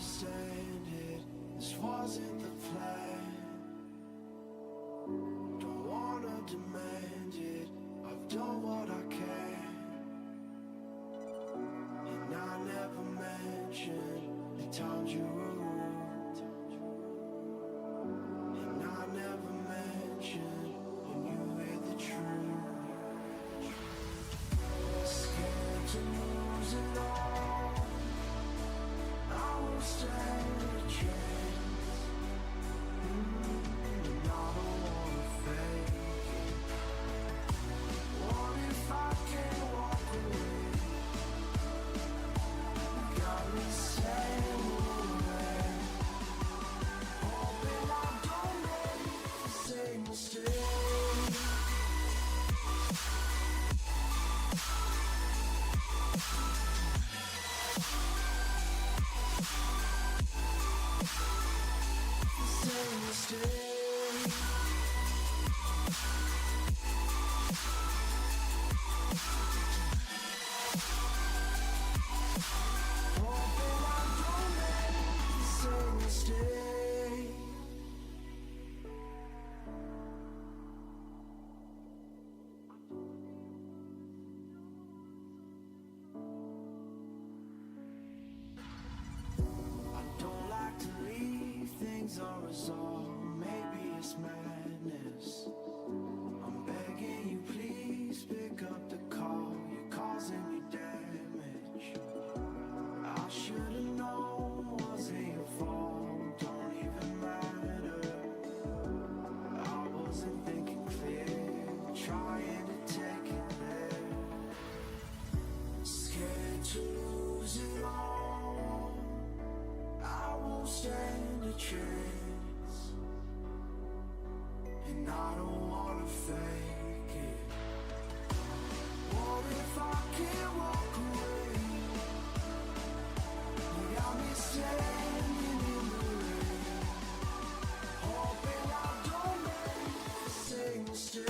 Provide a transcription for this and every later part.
understand it. This wasn't the plan. Don't wanna demand it. I've done what I can. And I never mentioned the times you were rude. And I never mentioned when you hear the truth. Scared to lose it all. I won't stand a chance. And I don't wanna fake it. What if I can't walk away? Got me saying away. Hoping I don't make the same mistake. Same mistake. Hoping I don't make the same mistake. I don't like to leave things unresolved. Maybe it's madness. I'm begging you, please pick up the call. You're causing me damage. I should've known, wasn't your fault. Don't even matter. I wasn't thinking clear, trying to take it there. Scared to lose it all. I won't stand a chance. And I don't wanna fake it. What if I can't walk away? You got me standing in the rain. Hoping I don't make the same mistake.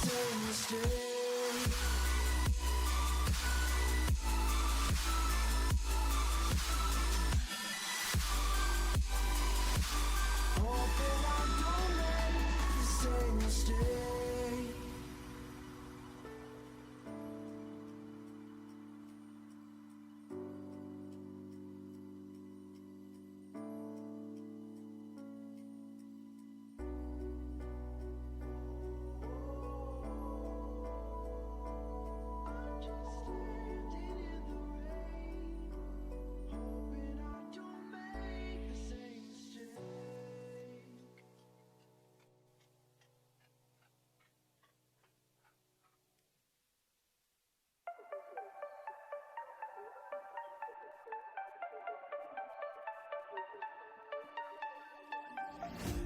Same mistake. Hoping I don't make the same mistake. I'm just standing in the rain, hoping I don't make the same mistake.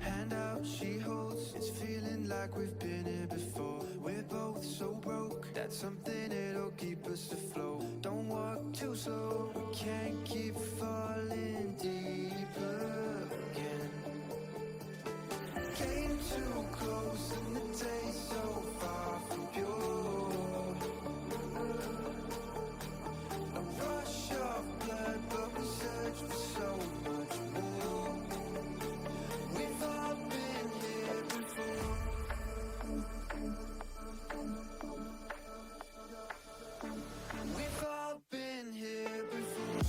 Hand out, she holds. It's feeling like we've been here before. We're both so broke. That's something that'll keep us afloat. Don't walk too slow. We can't keep falling deeper again. Came too close and the taste so far from pure. A rush of blood, but we search for so much more. We've all been here before. We've all been here before.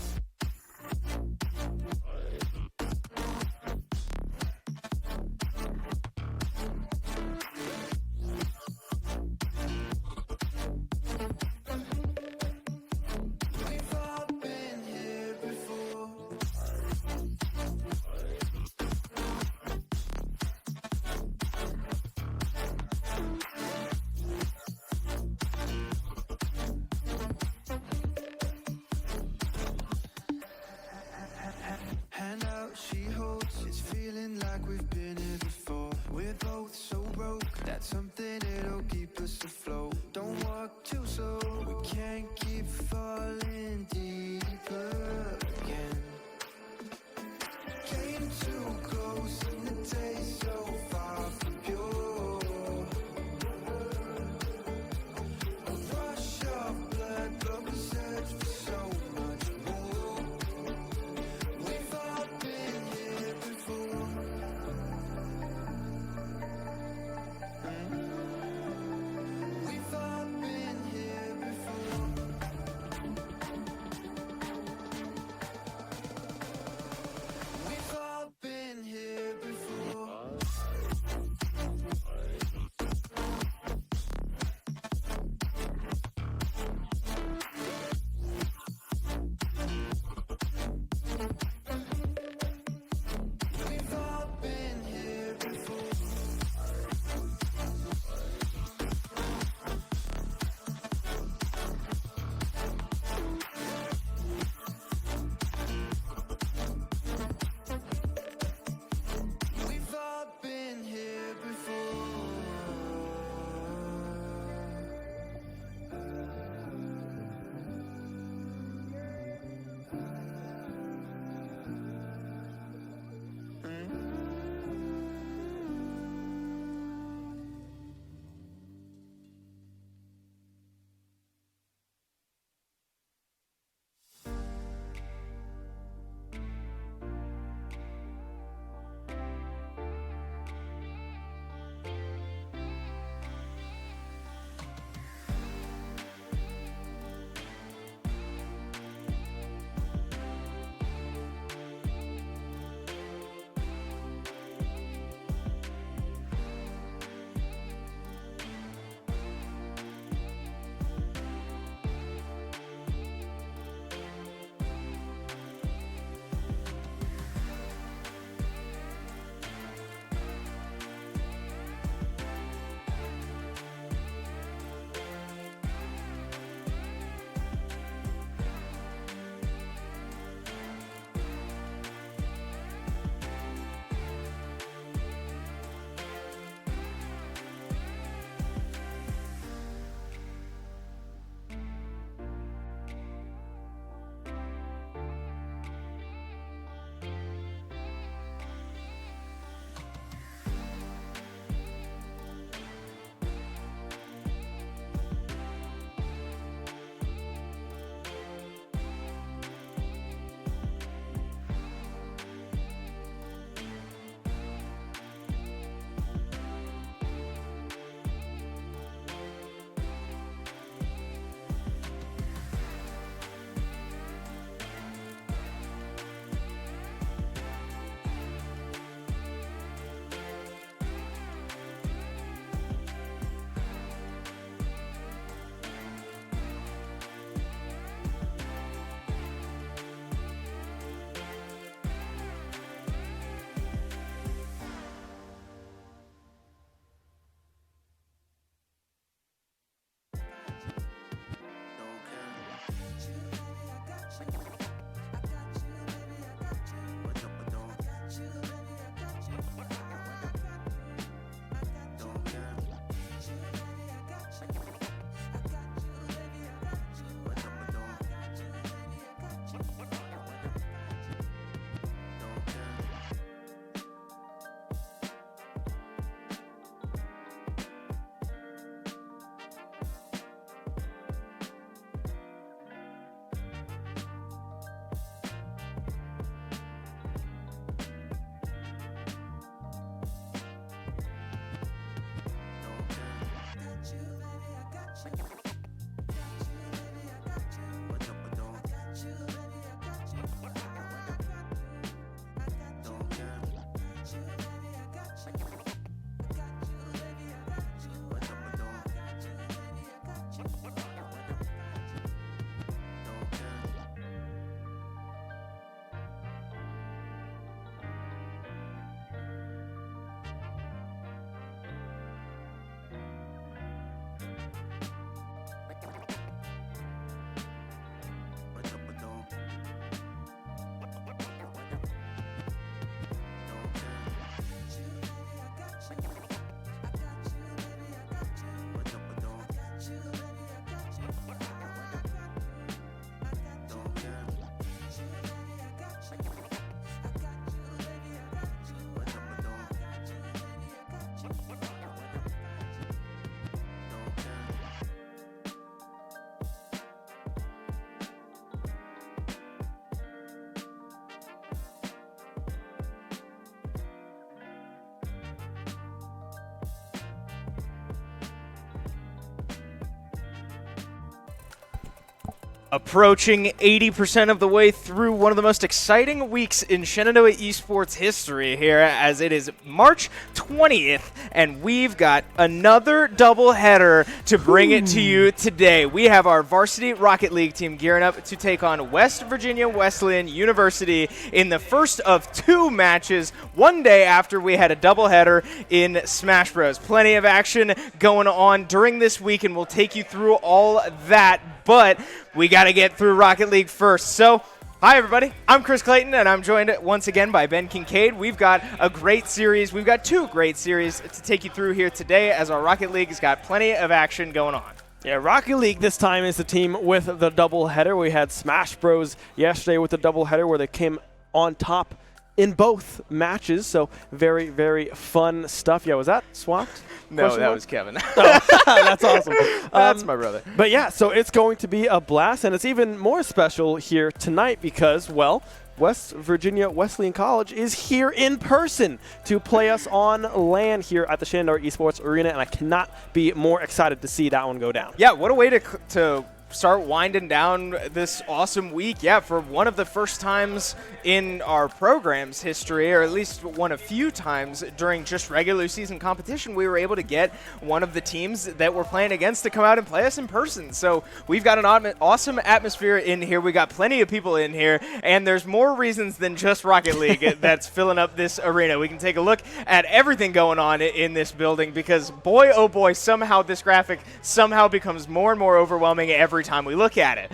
Approaching 80% of the way through one of the most exciting weeks in Shenandoah Esports history here, as it is March 20th, and we've got another doubleheader to bring it to you today. We have our Varsity Rocket League team gearing up to take on West Virginia Wesleyan University in the first of 2 matches, one day after we had a doubleheader in Smash Bros. Plenty of action going on during this week, and we'll take you through all that. But we got to get through Rocket League first. So, hi, everybody. I'm Chris Clayton, and I'm joined once again by Ben Kincaid. We've got a great series. We've got 2 great series to take you through here today, as our Rocket League has got plenty of action going on. Yeah, Rocket League this time is the team with the doubleheader. We had Smash Bros. Yesterday with the doubleheader where they came on top in both matches. So very, very fun stuff. Yeah, was that swapped? No, that was Kevin. Oh, that's awesome. That's my brother. But yeah, so it's going to be a blast, and it's even more special here tonight because, well, West Virginia Wesleyan College is here in person to play us on LAN here at the Shenandoah Esports Arena, and I cannot be more excited to see that one go down. Yeah, what a way to start winding down this awesome week. Yeah, for one of the first times in our program's history, or at least one of few times during just regular season competition, we were able to get one of the teams that we're playing against to come out and play us in person. So we've got an awesome atmosphere in here. We got plenty of people in here, and there's more reasons than just Rocket League that's filling up this arena. We can take a look at everything going on in this building because, boy, oh boy, somehow this graphic somehow becomes more and more overwhelming every time we look at it.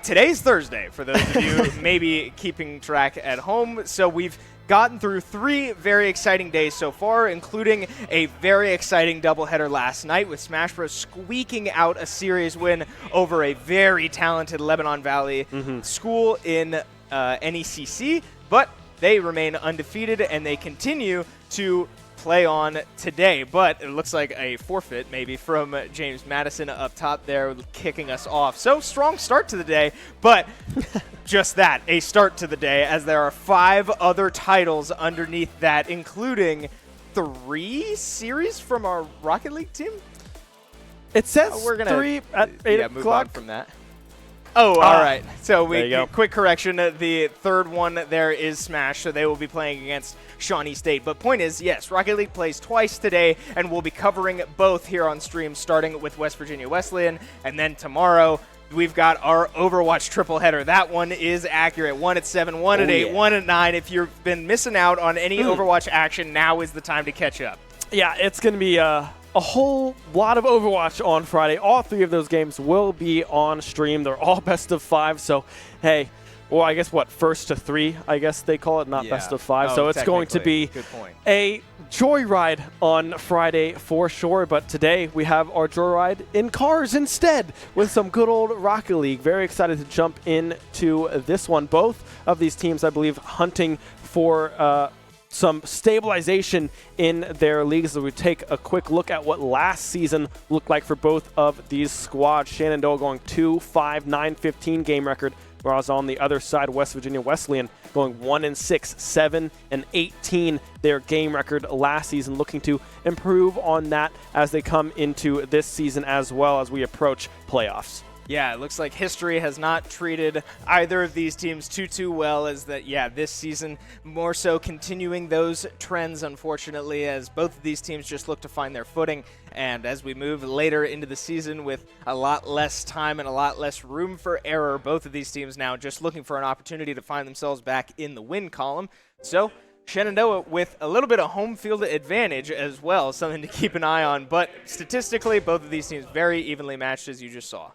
Today's Thursday, for those of you maybe keeping track at home, so we've gotten through 3 very exciting days so far, including a very exciting doubleheader last night with Smash Bros. Squeaking out a series win over a very talented Lebanon Valley school in NECC, but they remain undefeated and they continue to play on today, but it looks like a forfeit maybe from James Madison up top there kicking us off. So strong start to the day, but just that, a start to the day, as there are 5 other titles underneath that, including 3 series from our Rocket League team. It says we're gonna 3 at 8 o'clock. Move on from that. Oh, all right. So quick correction. The third one there is Smash, so they will be playing against Shawnee State. But point is, yes, Rocket League plays twice today, and we'll be covering both here on stream, starting with West Virginia Wesleyan, and then tomorrow we've got our Overwatch triple header. That one is accurate. 1 at 7, 1 at 8, 1 at 9. If you've been missing out on any Overwatch action, now is the time to catch up. Yeah, it's going to be a whole lot of Overwatch on Friday. All 3 of those games will be on stream. They're all best of 5, so hey, well, I guess first to 3, I guess they call it, not best of 5. So it's going to be a joyride on Friday for sure, but today we have our joyride in cars instead with some good old Rocket League. Very excited to jump into this one. Both of these teams, I believe, hunting for some stabilization in their leagues. So we take a quick look at what last season looked like for both of these squads. Shenandoah going 2-5-9-15 game record, whereas on the other side, West Virginia Wesleyan going 1-6, 7-18 their game record last season, looking to improve on that as they come into this season as well as we approach playoffs. Yeah, it looks like history has not treated either of these teams too well, as that, yeah, this season more so continuing those trends, unfortunately, as both of these teams just look to find their footing. And as we move later into the season with a lot less time and a lot less room for error, both of these teams now just looking for an opportunity to find themselves back in the win column. So Shenandoah with a little bit of home field advantage as well, something to keep an eye on. But statistically, both of these teams very evenly matched, as you just saw.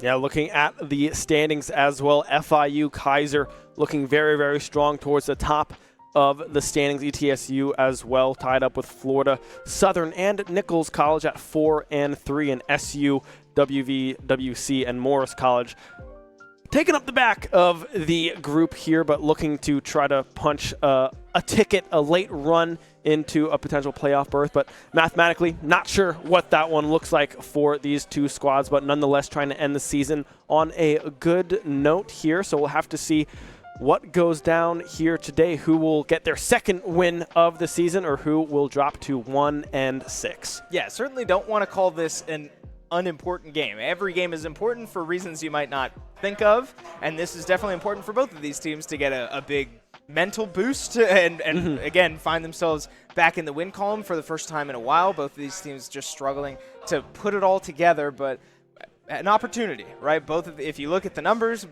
Yeah, looking at the standings as well, FIU Kaiser looking very, very strong towards the top of the standings. ETSU as well, tied up with Florida Southern and Nichols College at 4 and 3, and SU, WVWC, and Morris College taking up the back of the group here, but looking to try to punch a ticket, a late run into a potential playoff berth. But mathematically, not sure what that one looks like for these two squads, but nonetheless trying to end the season on a good note here. So we'll have to see what goes down here today, who will get their second win of the season or who will drop to 1-6. Yeah, certainly don't want to call this an unimportant game. Every game is important for reasons you might not think of, and this is definitely important for both of these teams to get a big mental boost and again, find themselves back in the win column for the first time in a while. Both of these teams just struggling to put it all together, but an opportunity, right? If you look at the numbers,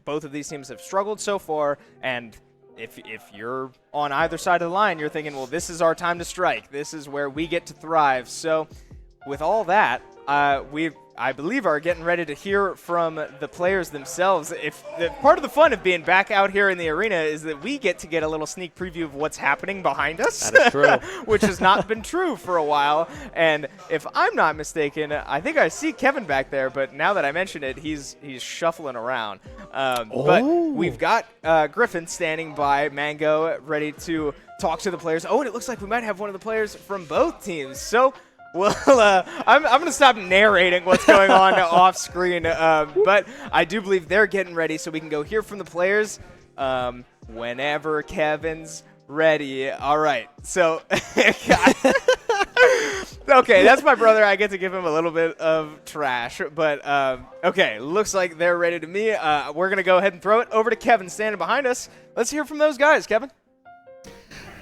both of these teams have struggled so far, and if you're on either side of the line, you're thinking, well, this is our time to strike. This is where we get to thrive. So with all that, I believe are getting ready to hear from the players themselves. Part of the fun of being back out here in the arena is that we get to get a little sneak preview of what's happening behind us. That is true. Which has not been true for a while. And if I'm not mistaken, I think I see Kevin back there, but now that I mention it, he's shuffling around. But we've got Griffin standing by Mango, ready to talk to the players. Oh, and it looks like we might have one of the players from both teams. So well, I'm going to stop narrating what's going on off screen, but I do believe they're getting ready, so we can go hear from the players whenever Kevin's ready. All right, so okay, that's my brother. I get to give him a little bit of trash, but okay, looks like they're ready to me. We're going to go ahead and throw it over to Kevin standing behind us. Let's hear from those guys, Kevin.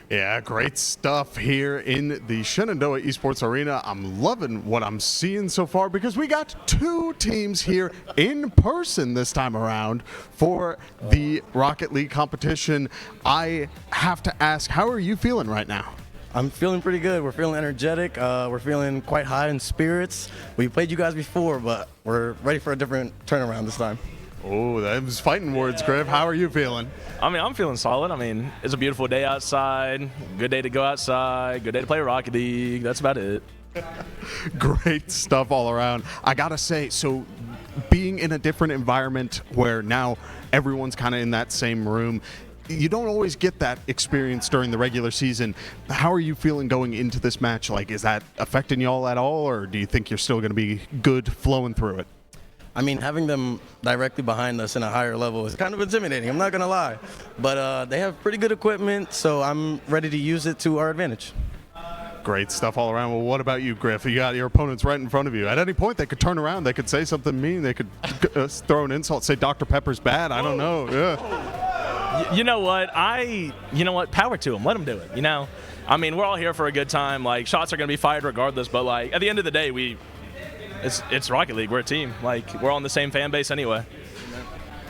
Yeah, great stuff here in the Shenandoah Esports Arena. I'm loving what I'm seeing so far because we got two teams here in person this time around for the Rocket League competition. I have to ask, how are you feeling right now? I'm feeling pretty good. We're feeling energetic. We're feeling quite high in spirits. We played you guys before, but we're ready for a different turnaround this time. Oh, that was fighting words, Griff. How are you feeling? I mean, I'm feeling solid. I mean, it's a beautiful day outside. Good day to go outside. Good day to play Rocket League. That's about it. Great stuff all around. I got to say, so being in a different environment where now everyone's kind of in that same room, you don't always get that experience during the regular season. How are you feeling going into this match? Like, is that affecting y'all at all, or do you think you're still going to be good flowing through it? I mean, having them directly behind us in a higher level is kind of intimidating, I'm not going to lie. But they have pretty good equipment, so I'm ready to use it to our advantage. Great stuff all around. Well, what about you, Griff? You got your opponents right in front of you. At any point, they could turn around. They could say something mean. They could throw an insult, say Dr. Pepper's bad. I don't know. Yeah. You know what? Power to them. Let them do it. You know? I mean, we're all here for a good time. Like, shots are going to be fired regardless. But, like, at the end of the day, it's Rocket League. We're a team. Like, we're on the same fan base anyway.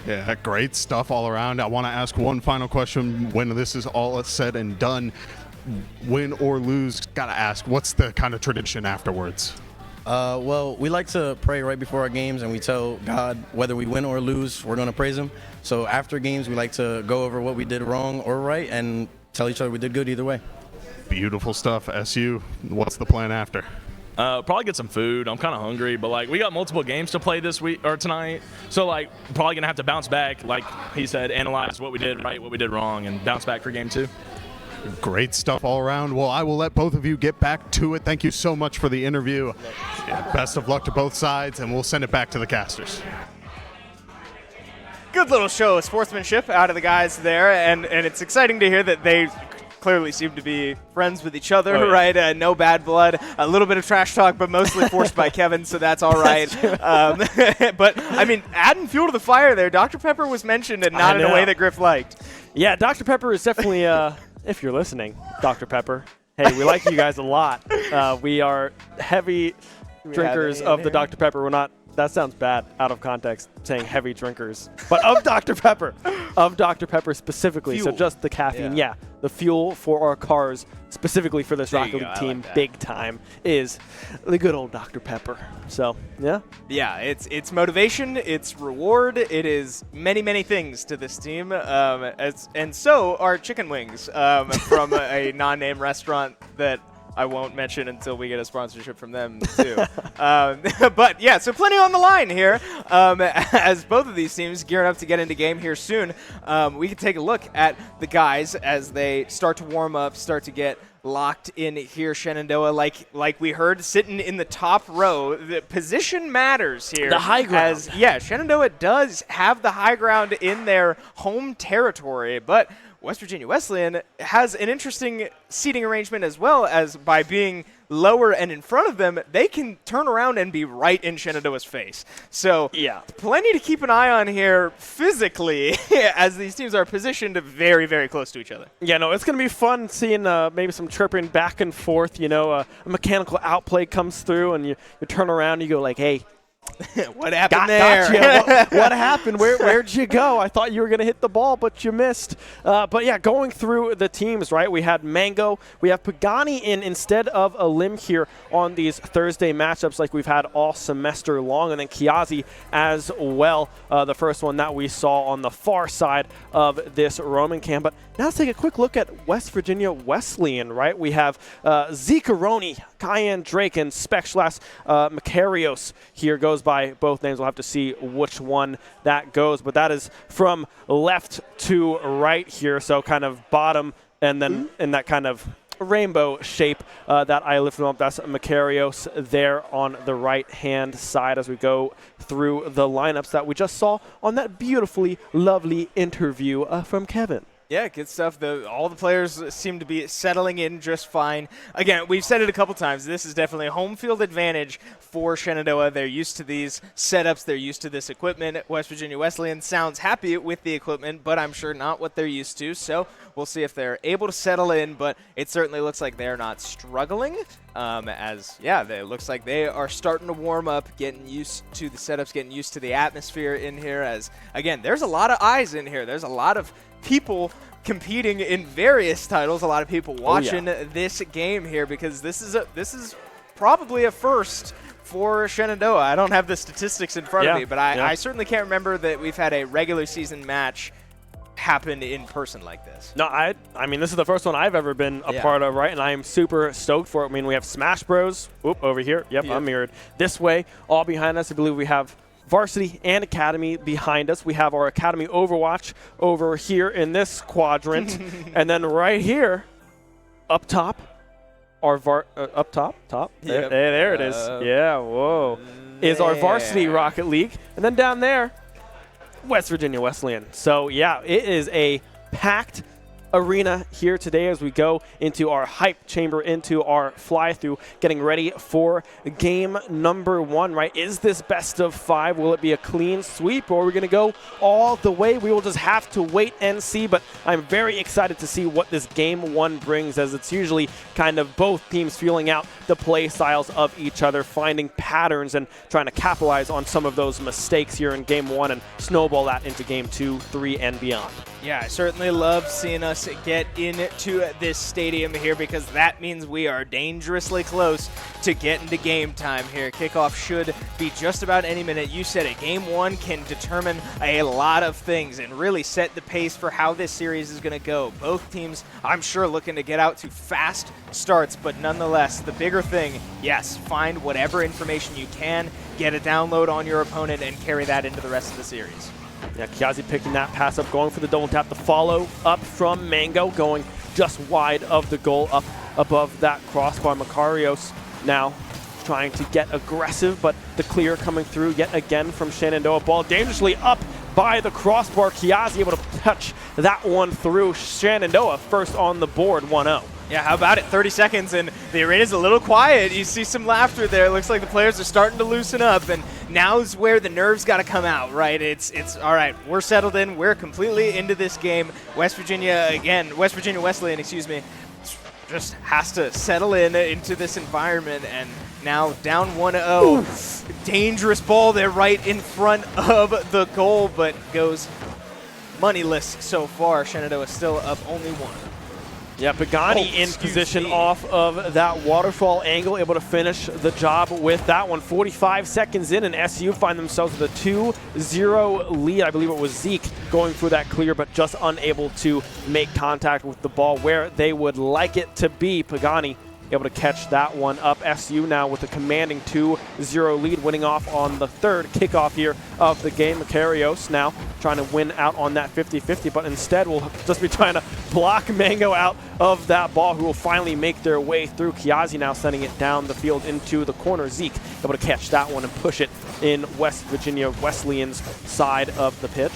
Yeah, great stuff all around. I want to ask one final question when this is all said and done. Win or lose, got to ask, what's the kind of tradition afterwards? Well, we like to pray right before our games, and we tell God whether we win or lose, we're going to praise him. So after games, we like to go over what we did wrong or right and tell each other we did good either way. Beautiful stuff. SU, what's the plan after? Probably get some food. I'm kind of hungry, but like we got multiple games to play this week or tonight, so like probably gonna have to bounce back. Like he said, analyze what we did right, what we did wrong, and bounce back for game 2. Great stuff all around. Well, I will let both of you get back to it. Thank you so much for the interview. Yeah, best of luck to both sides, and we'll send it back to the casters. Good little show of sportsmanship out of the guys there, and it's exciting to hear that they clearly seem to be friends with each other, right? No bad blood, a little bit of trash talk, but mostly forced by Kevin, so that's all right. But, I mean, adding fuel to the fire there, Dr. Pepper was mentioned and not in a way that Griff liked. Yeah, Dr. Pepper is definitely, if you're listening, Dr. Pepper, hey, we like you guys a lot. We are heavy drinkers of the Dr. Pepper. We're not, that sounds bad out of context, saying heavy drinkers, but of Dr. Pepper specifically, Fuel. so just the caffeine, yeah. the fuel for our cars, specifically for this There you Rocket go. League I team, like that. big time, is the good old Dr. Pepper. So, yeah. Yeah, it's motivation, it's reward, it is many things to this team, and so are chicken wings from a non-name restaurant that I won't mention until we get a sponsorship from them too. But yeah, so plenty on the line here as both of these teams gearing up to get into game here soon. We can take a look at the guys as they start to warm up, start to get locked in here. Shenandoah, like we heard, sitting in the top row. The position matters here. The high ground. Yeah, Shenandoah does have the high ground in their home territory, but West Virginia Wesleyan has an interesting seating arrangement as well, as by being lower and in front of them, they can turn around and be right in Shenandoah's face. So Yeah. plenty to keep an eye on here physically as these teams are positioned very close to each other. Yeah, no, it's going to be fun seeing maybe some chirping back and forth. You know, a mechanical outplay comes through, and you turn around and you go like, hey, What happened there? Gotcha. What happened? Where'd you go? I thought you were going to hit the ball, but you missed. But yeah, going through the teams, right? We had Mango. We have Pagani in instead of a limb here on these Thursday matchups like we've had all semester long. And then Kiazi as well, the first one that we saw on the far side of this Roman camp. But now let's take a quick look at West Virginia Wesleyan, right? We have Zekaroni, Cayenne Drake, and Spexlas Macarios here goes by both names. We'll have to see which one that goes. But that is from left to right here. So kind of bottom and then in that kind of rainbow shape that I lifted up. That's Macarios there on the right-hand side as we go through the lineups that we just saw on that beautifully lovely interview from Kevin. Yeah, good stuff. All the players seem to be settling in just fine. Again, we've said it a couple times. This is definitely a home field advantage for Shenandoah. They're used to these setups. They're used to this equipment. West Virginia Wesleyan sounds happy with the equipment, but I'm sure not what they're used to. So we'll see if they're able to settle in, but it certainly looks like they're not struggling. It looks like they are starting to warm up, getting used to the setups, getting used to the atmosphere in here. As, again, there's a lot of eyes in here. There's a lot of people competing in various titles, a lot of people watching this game here, because this is probably a first for Shenandoah. I don't have the statistics in front of me, but I certainly can't remember that we've had a regular season match happen in person like this. No, I mean, this is the first one I've ever been a part of, right? And I am super stoked for it. I mean, we have Smash Bros. Oop, over here. Yep, I'm mirrored. This way, all behind us, I believe we have Varsity and Academy behind us. We have our Academy Overwatch over here in this quadrant. And then right here, up top, our up top? Yep. There it is. Yeah, whoa. Is our Varsity Rocket League. And then down there, West Virginia Wesleyan. So, yeah, it is a packed arena here today as we go into our hype chamber, into our fly-through, getting ready for game number 1, right? Is this best of 5? Will it be a clean sweep, or are we going to go all the way? We will just have to wait and see, but I'm very excited to see what this game 1 brings, as it's usually kind of both teams feeling out the play styles of each other, finding patterns and trying to capitalize on some of those mistakes here in game 1 and snowball that into game 2, 3, and beyond. Yeah, I certainly love seeing us get into this stadium here, because that means we are dangerously close to getting to game time here. Kickoff should be just about any minute. You said it. Game 1 can determine a lot of things and really set the pace for how this series is going to go. Both teams, I'm sure, looking to get out to fast starts, but nonetheless, the bigger thing, yes, find whatever information you can, get a download on your opponent, and carry that into the rest of the series. Yeah, Kiazi picking that pass up, going for the double tap. The follow up from Mango, going just wide of the goal, up above that crossbar. Macarios now trying to get aggressive, but the clear coming through yet again from Shenandoah. Ball dangerously up by the crossbar. Kiazi able to touch that one through. Shenandoah first on the board, 1-0. Yeah, how about it? 30 seconds, and the arena's a little quiet. You see some laughter there. It looks like the players are starting to loosen up, and now's where the nerves got to come out, right? It's all right, we're settled in. We're completely into this game. West Virginia Wesleyan, just has to settle into this environment, and now down 1-0. Dangerous ball there right in front of the goal, but goes moneyless so far. Shenandoah still up only 1. Yeah, Pagani in excuse position me. off of that waterfall angle, able to finish the job with that one. 45 seconds in, and SU find themselves with a 2-0 lead. I believe it was Zeke going for that clear, but just unable to make contact with the ball where they would like it to be. Pagani able to catch that one up. SU now with a commanding 2-0 lead, winning off on the third kickoff here of the game. Macarios now trying to win out on that 50-50, but instead will just be trying to block Mango out of that ball, who will finally make their way through. Kiazi now sending it down the field into the corner. Zeke able to catch that one and push it in West Virginia Wesleyan's side of the pitch.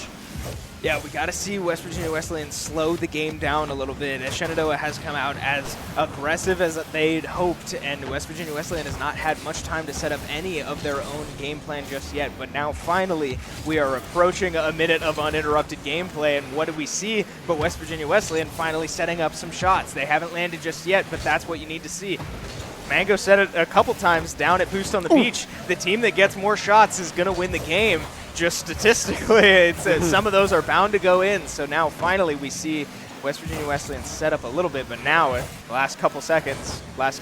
Yeah, we got to see West Virginia Wesleyan slow the game down a little bit. Shenandoah has come out as aggressive as they'd hoped, and West Virginia Wesleyan has not had much time to set up any of their own game plan just yet. But now finally we are approaching a minute of uninterrupted gameplay, and what do we see but West Virginia Wesleyan finally setting up some shots. They haven't landed just yet, but that's what you need to see. Mango said it a couple times down at Boost on the Beach. The team that gets more shots is going to win the game. Just statistically, it's, some of those are bound to go in. So now finally we see West Virginia Wesleyan set up a little bit, but now the last couple seconds, last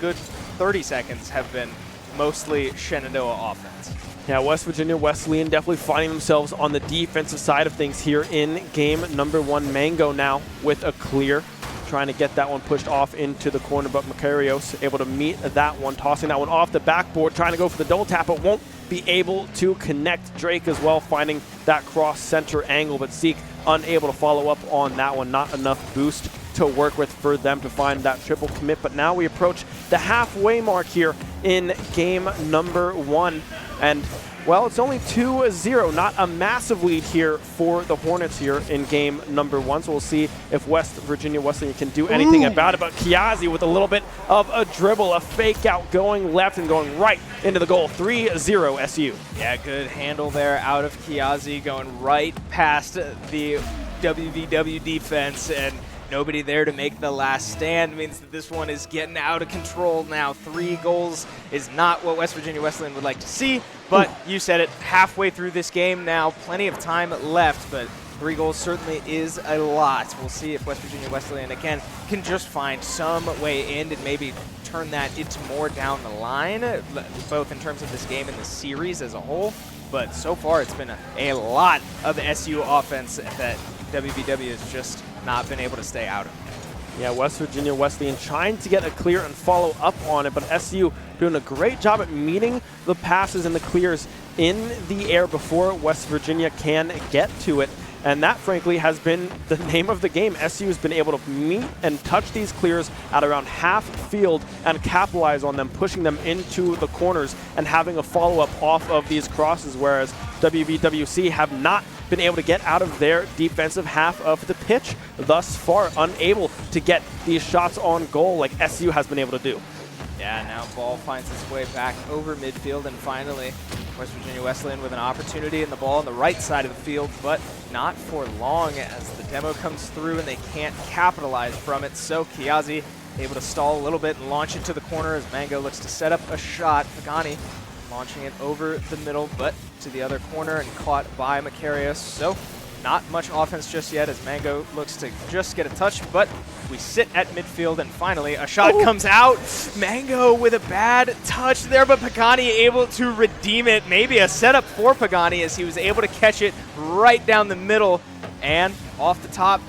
good 30 seconds have been mostly Shenandoah offense. Yeah, West Virginia Wesleyan definitely finding themselves on the defensive side of things here in game number 1. Mango now with a clear, trying to get that one pushed off into the corner, but Macarios able to meet that one, tossing that one off the backboard, trying to go for the double tap, but won't be able to connect. Drake as well finding that cross center angle, but Zeke unable to follow up on that one. Not enough boost to work with for them to find that triple commit. But now we approach the halfway mark here in game number 1, and well, it's only 2-0, not a massive lead here for the Hornets here in game number 1. So we'll see if West Virginia Wesleyan can do anything about it. But Kiazi with a little bit of a dribble, a fake out going left and going right into the goal. 3-0 SU. Yeah, good handle there out of Kiazi, going right past the WVW defense, and nobody there to make the last stand. Means that this one is getting out of control now. 3 goals is not what West Virginia Wesleyan would like to see, but you said it, halfway through this game now, plenty of time left, but 3 goals certainly is a lot. We'll see if West Virginia Wesleyan, again, can just find some way in and maybe turn that into more down the line, both in terms of this game and the series as a whole. But so far, it's been a lot of SU offense that WVW has just not been able to stay out of. Yeah, West Virginia Wesleyan trying to get a clear and follow up on it, but SU doing a great job at meeting the passes and the clears in the air before West Virginia can get to it. And that, frankly, has been the name of the game. SU has been able to meet and touch these clears at around half field and capitalize on them, pushing them into the corners and having a follow-up off of these crosses, whereas WVWC have not been able to get out of their defensive half of the pitch thus far, unable to get these shots on goal like SU has been able to do. Yeah, now ball finds its way back over midfield, and finally West Virginia Wesleyan with an opportunity in the ball on the right side of the field, but not for long as the demo comes through and they can't capitalize from it. So Kiazi able to stall a little bit and launch it to the corner as Mango looks to set up a shot. Pagani launching it over the middle, but to the other corner and caught by Macarios. So not much offense just yet as Mango looks to just get a touch, but we sit at midfield and finally a shot comes out. Mango with a bad touch there, but Pagani able to redeem it. Maybe a setup for Pagani as he was able to catch it right down the middle and off the top,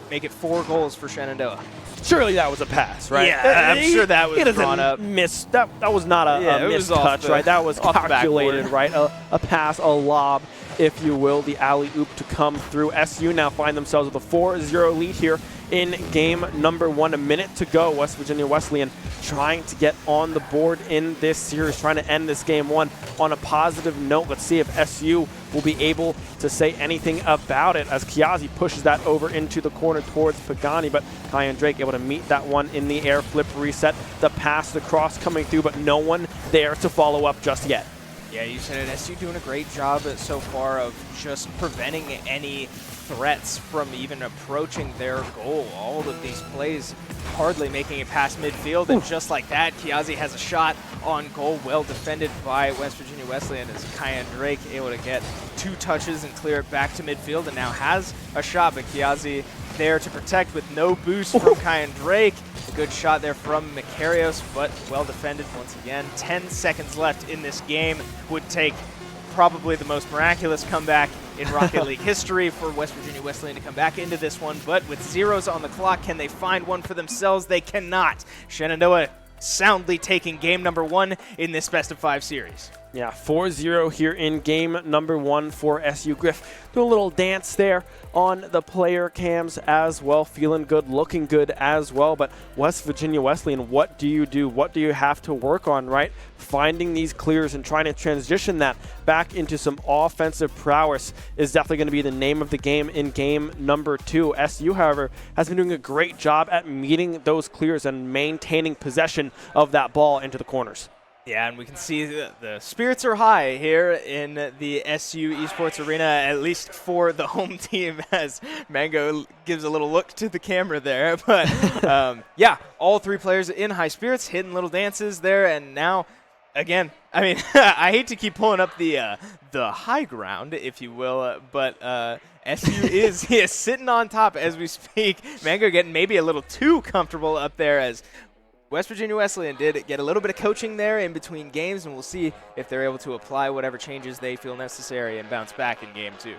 make it 4 goals for Shenandoah. Surely that was a pass, right? Yeah, I'm sure that was drawn up. That was not a missed touch, right? That was calculated, right? A pass, a lob, if you will, the alley-oop to come through. SU now find themselves with a 4-0 lead here in game number 1. A minute to go. West Virginia Wesleyan trying to get on the board in this series, trying to end this game 1 on a positive note. Let's see if SU will be able to say anything about it as Kiazi pushes that over into the corner towards Pagani, but Kyan Drake able to meet that one in the air, flip reset, the pass, the cross coming through, but no one there to follow up just yet. Yeah, you said it. SU doing a great job so far of just preventing any threats from even approaching their goal. All of these plays hardly making it past midfield, and just like that, Kiazi has a shot on goal, well defended by West Virginia Wesleyan as Kyan Drake able to get 2 touches and clear it back to midfield, and now has a shot, but Kiazi there to protect with no boost from Kyan Drake. A good shot there from Makarios, but well defended once again. 10 seconds left in this game. Would take probably the most miraculous comeback in Rocket League history for West Virginia Wesleyan to come back into this one, but with zeros on the clock, can they find one for themselves? They cannot. Shenandoah soundly taking game number 1 in this best-of-5 series. Yeah, 4-0 here in game number 1 for SU. Griff, do a little dance there on the player cams as well. Feeling good, looking good as well. But West Virginia Wesleyan, what do you do? What do you have to work on, right? Finding these clears and trying to transition that back into some offensive prowess is definitely going to be the name of the game in game number 2. SU, however, has been doing a great job at meeting those clears and maintaining possession of that ball into the corners. Yeah, and we can see the spirits are high here in the SU Esports Arena, at least for the home team, as Mango gives a little look to the camera there. But, yeah, all 3 players in high spirits, hitting little dances there, and now, again, I mean, I hate to keep pulling up the high ground, if you will, but SU is sitting on top as we speak. Mango getting maybe a little too comfortable up there, as West Virginia Wesleyan did get a little bit of coaching there in between games, and we'll see if they're able to apply whatever changes they feel necessary and bounce back in game 2 here.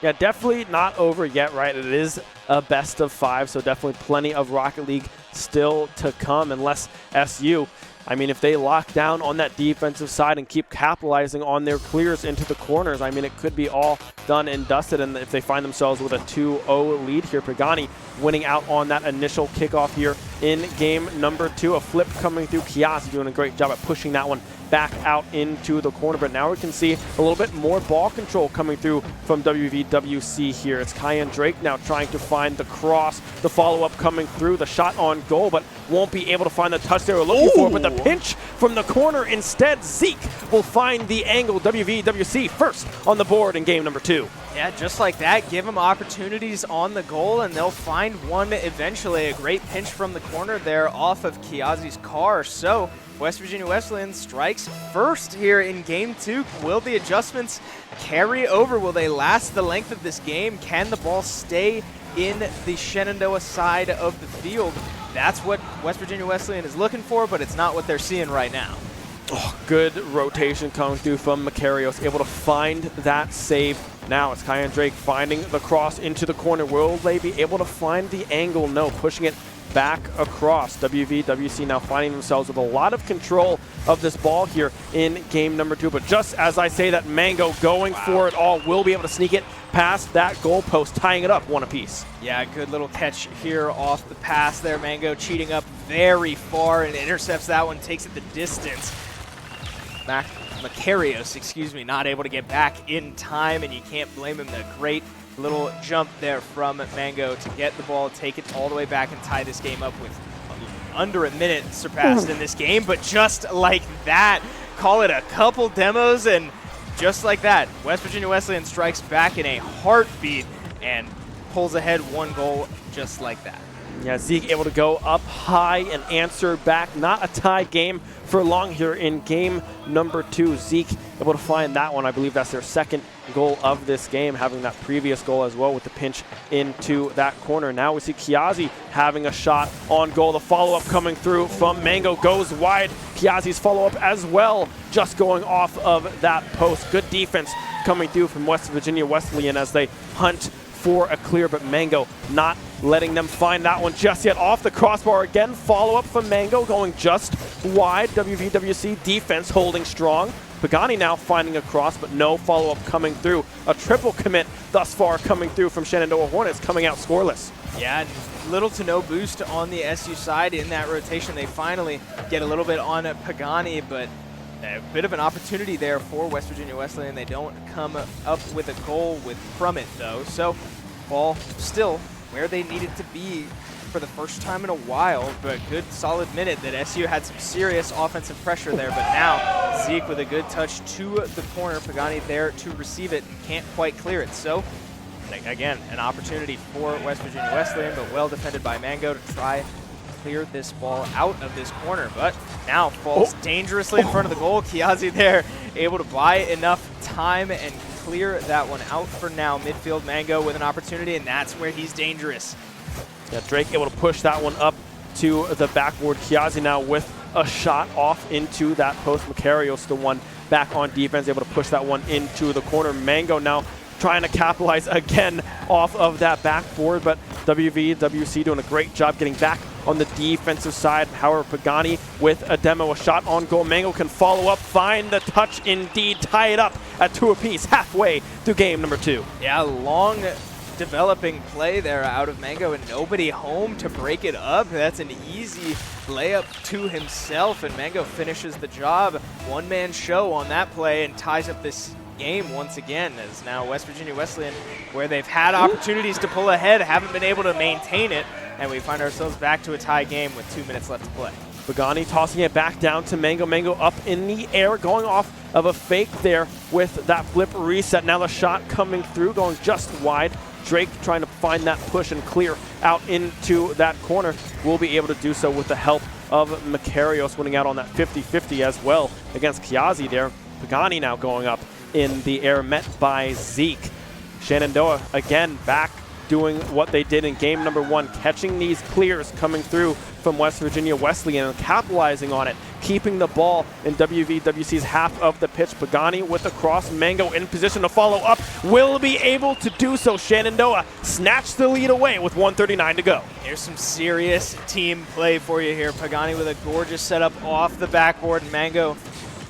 Yeah, definitely not over yet, right? It is a best-of-5, so definitely plenty of Rocket League still to come, unless SU, I mean, if they lock down on that defensive side and keep capitalizing on their clears into the corners, I mean, it could be all done and dusted. And if they find themselves with a 2-0 lead here, Pagani winning out on that initial kickoff here in game number 2. A flip coming through. Kiasi doing a great job at pushing that one back out into the corner. But now we can see a little bit more ball control coming through from WVWC here. It's Kyan Drake now trying to find the cross, the follow-up coming through, the shot on goal, but won't be able to find the touch they were looking for. But the pinch from the corner instead. Zeke will find the angle. WVWC first on the board in game number 2. Yeah, just like that, give them opportunities on the goal, and they'll find one eventually. A great pinch from the corner there off of Kiazi's car. So West Virginia Wesleyan strikes first here in game 2. Will the adjustments carry over? Will they last the length of this game? Can the ball stay in the Shenandoah side of the field? That's what West Virginia Wesleyan is looking for, but it's not what they're seeing right now. Oh, good rotation coming through from Makarios, able to find that save. Now it's Kyan Drake finding the cross into the corner. Will they be able to find the angle? No, pushing it back across. WVWC now finding themselves with a lot of control of this ball here in game number 2. But just as I say that, Mango going for it all, will be able to sneak it past that goalpost, tying it up 1 apiece. Yeah, good little catch here off the pass there. Mango cheating up very far and intercepts that one, takes it the distance. Makarios, excuse me, not able to get back in time, and you can't blame him. The great little jump there from Mango to get the ball, take it all the way back, and tie this game up with under a minute surpassed in this game. But just like that, call it a couple demos, and just like that, West Virginia Wesleyan strikes back in a heartbeat and pulls ahead 1 goal just like that. Yeah, Zeke able to go up high and answer back. Not a tie game for long here in game number 2. Zeke able to find that one. I believe that's their second goal of this game, having that previous goal as well with the pinch into that corner. Now we see Kiazi having a shot on goal. The follow-up coming through from Mango goes wide. Kiazi's follow-up as well, just going off of that post. Good defense coming through from West Virginia Wesleyan as they hunt for a clear, but Mango not letting them find that one just yet. Off the crossbar again, follow-up from Mango going just wide. WVWC defense holding strong. Pagani now finding a cross, but no follow-up coming through. A triple commit thus far coming through from Shenandoah Hornets, coming out scoreless. Yeah, little to no boost on the SU side in that rotation. They finally get a little bit on Pagani, but a bit of an opportunity there for West Virginia Wesleyan. They don't come up with a goal from it, though. So ball still where they needed to be for the first time in a while, but good solid minute that SU had some serious offensive pressure there. But now Zeke with a good touch to the corner. Pagani there to receive it and can't quite clear it. So again, an opportunity for West Virginia Wesleyan, but well defended by Mango to try clear this ball out of this corner, but now falls dangerously in front of the goal. Kiazi there able to buy enough time and clear that one out for now. Midfield, Mango with an opportunity, and that's where he's dangerous. Yeah, Drake able to push that one up to the backboard. Kiazi now with a shot off into that post. Makarios, the one back on defense, able to push that one into the corner. Mango now trying to capitalize again off of that backboard, but WC doing a great job getting back on the defensive side. However, Pagani with a demo, a shot on goal. Mango can follow up, find the touch indeed, tie it up at 2 apiece, halfway through game number 2. Yeah, long developing play there out of Mango and nobody home to break it up. That's an easy layup to himself, and Mango finishes the job. One-man show on that play and ties up this game once again, as now West Virginia Wesleyan, where they've had opportunities to pull ahead, haven't been able to maintain it, and we find ourselves back to a tie game with 2 minutes left to play. Pagani tossing it back down to Mango. Mango up in the air, going off of a fake there with that flip reset. Now the shot coming through, going just wide. Drake trying to find that push and clear out into that corner. Will be able to do so with the help of Makarios, winning out on that 50-50 as well against Kiazi there. Pagani now going up in the air, met by Zeke. Shenandoah again back doing what they did in game number 1, catching these clears coming through from West Virginia Wesleyan and capitalizing on it, keeping the ball in WVWC's half of the pitch. Pagani with the cross, Mango in position to follow up, will be able to do so. Shenandoah snatched the lead away with 1:39 to go. Here's some serious team play for you here. Pagani with a gorgeous setup off the backboard, and Mango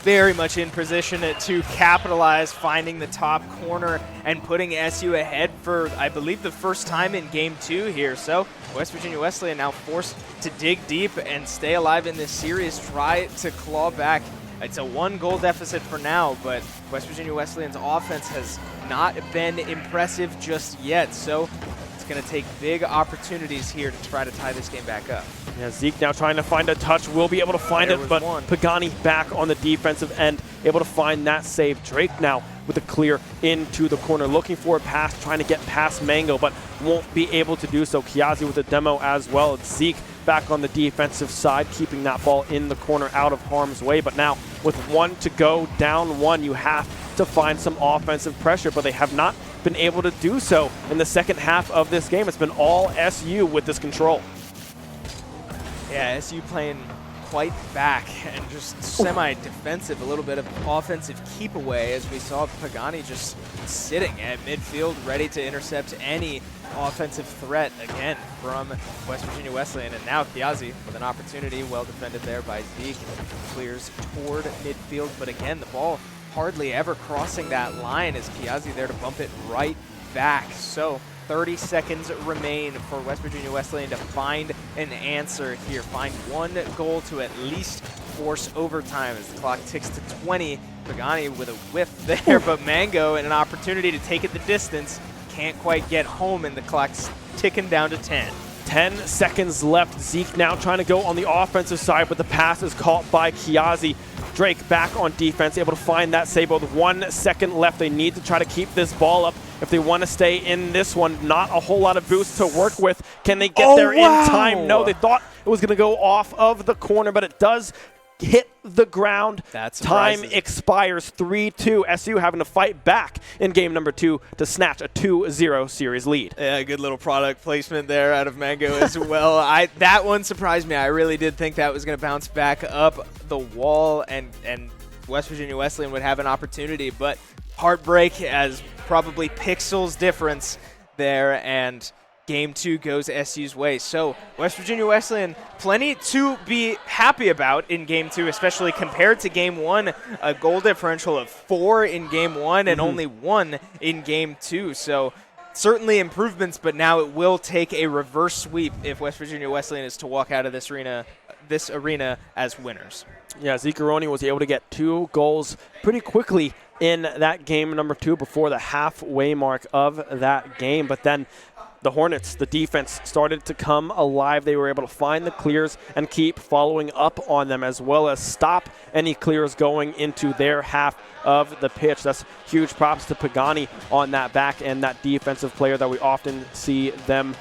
very much in position to capitalize, finding the top corner and putting SU ahead for, I believe, the first time in game 2 here. So West Virginia Wesleyan now forced to dig deep and stay alive in this series, try to claw back. It's a 1-goal deficit for now, but West Virginia Wesleyan's offense has not been impressive just yet. So it's going to take big opportunities here to try to tie this game back up. Yeah, Zeke now trying to find a touch, will be able to find it, but Pagani back on the defensive end, able to find that save. Drake now with a clear into the corner, looking for a pass, trying to get past Mango, but won't be able to do so. Kiazi with a demo as well. It's Zeke back on the defensive side, keeping that ball in the corner out of harm's way. But now with 1 to go, down 1, you have to find some offensive pressure, but they have not been able to do so in the second half of this game. It's been all SU with this control. Yeah, SU playing quite back and just semi-defensive, a little bit of offensive keep away, as we saw Pagani just sitting at midfield ready to intercept any offensive threat again from West Virginia Wesleyan. And now Kiazi with an opportunity, well defended there by Zeke, clears toward midfield, but again the ball hardly ever crossing that line, as Kiazi there to bump it right back. So 30 seconds remain for West Virginia Wesleyan to find an answer here, find 1 goal to at least force overtime as the clock ticks to 20. Pagani with a whiff there, but Mango and an opportunity to take it the distance, can't quite get home, and the clock's ticking down to 10. 10 seconds left. Zeke now trying to go on the offensive side, but the pass is caught by Kiazi. Drake back on defense, able to find that save with 1 second left. They need to try to keep this ball up if they want to stay in this one. Not a whole lot of boost to work with. Can they get there in time? No, they thought it was going to go off of the corner, but it does hit the ground. Time expires 3-2. SU having to fight back in game number 2 to snatch a 2-0 series lead. Yeah, good little product placement there out of Mango as well. That one surprised me. I really did think that was going to bounce back up the wall and West Virginia Wesleyan would have an opportunity, but heartbreak as probably pixels difference there, and Game 2 goes SU's way. So West Virginia Wesleyan, plenty to be happy about in Game 2, especially compared to Game 1. A goal differential of 4 in Game 1 and only 1 in Game 2. So certainly improvements, but now it will take a reverse sweep if West Virginia Wesleyan is to walk out of this arena as winners. Yeah, Zeke Aroni was able to get 2 goals pretty quickly in that game number 2 before the halfway mark of that game, but then the Hornets, the defense, started to come alive. They were able to find the clears and keep following up on them, as well as stop any clears going into their half of the pitch. That's huge props to Pagani on that back end, that defensive player that we often see them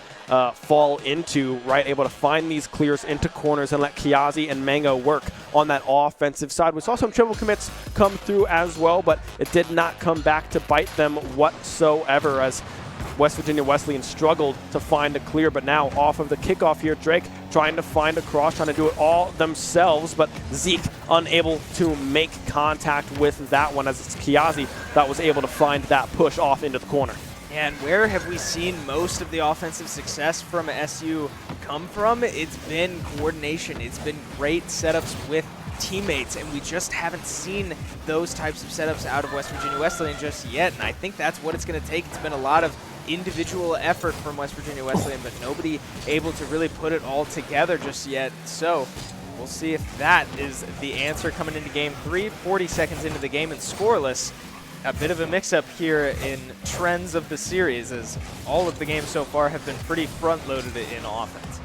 fall into, right? Able to find these clears into corners and let Kiazi and Mango work on that offensive side. We saw some triple commits come through as well, but it did not come back to bite them whatsoever as West Virginia Wesleyan struggled to find a clear, but now off of the kickoff here, Drake trying to find a cross, trying to do it all themselves, but Zeke unable to make contact with that one as it's Kiazi that was able to find that push off into the corner. And where have we seen most of the offensive success from SU come from? It's been coordination. It's been great setups with teammates, and we just haven't seen those types of setups out of West Virginia Wesleyan just yet, and I think that's what it's going to take. It's been a lot of individual effort from West Virginia Wesleyan, but nobody able to really put it all together just yet. So we'll see if that is the answer coming into game 3, 40 seconds into the game and scoreless. A bit of a mix-up here in trends of the series, as all of the games so far have been pretty front-loaded in offense.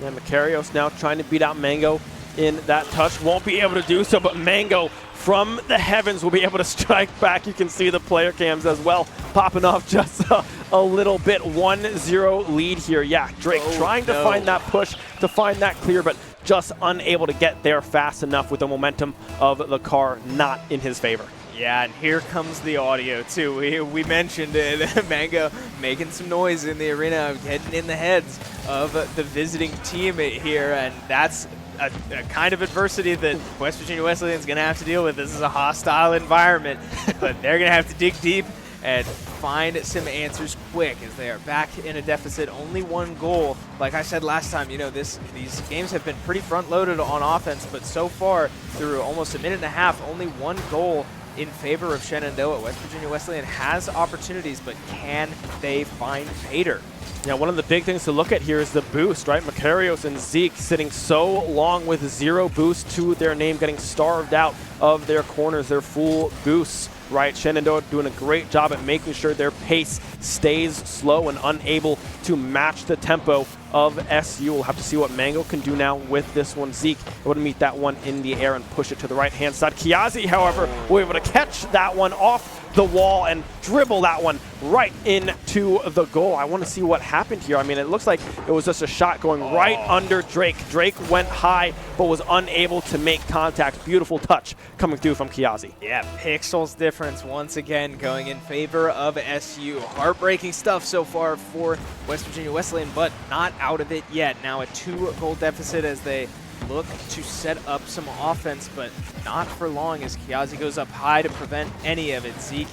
Yeah, Makarios now trying to beat out Mango in that touch. Won't be able to do so, but Mango from the heavens will be able to strike back. You can see the player cams as well popping off just a little bit. 1-0 lead here. Yeah, Drake trying to find that push, to find that clear, but just unable to get there fast enough with the momentum of the car not in his favor. Yeah, and here comes the audio, too. We mentioned it. Mango making some noise in the arena, getting in the heads of the visiting team here, and that's a kind of adversity that West Virginia Wesleyan is going to have to deal with. This is a hostile environment, but they're going to have to dig deep and find some answers quick as they are back in a deficit. Only one goal. Like I said last time, you know, these games have been pretty front-loaded on offense, but so far, through almost a minute and a half, only one goal in favor of Shenandoah. West Virginia Wesleyan has opportunities, but can they find Pater? Yeah, one of the big things to look at here is the boost, right? Makarios and Zeke sitting so long with 0 boost to their name, getting starved out of their corners, their full boosts, right? Shenandoah doing a great job at making sure their pace stays slow and unable to match the tempo of SU. We'll have to see what Mango can do now with this one. Zeke would meet that one in the air and push it to the right-hand side. Kiazi, however, will be able to catch that one off the wall and dribble that one right into the goal. I want to see what happened here. I mean, it looks like it was just a shot going right under Drake. Drake went high, but was unable to make contact. Beautiful touch coming through from Kiazi. Yeah, pixels difference once again going in favor of SU. Heartbreaking stuff so far for West Virginia Wesleyan, but not out of it yet. Now a 2-goal deficit as they look to set up some offense, but not for long as Kiazi goes up high to prevent any of it. Zeke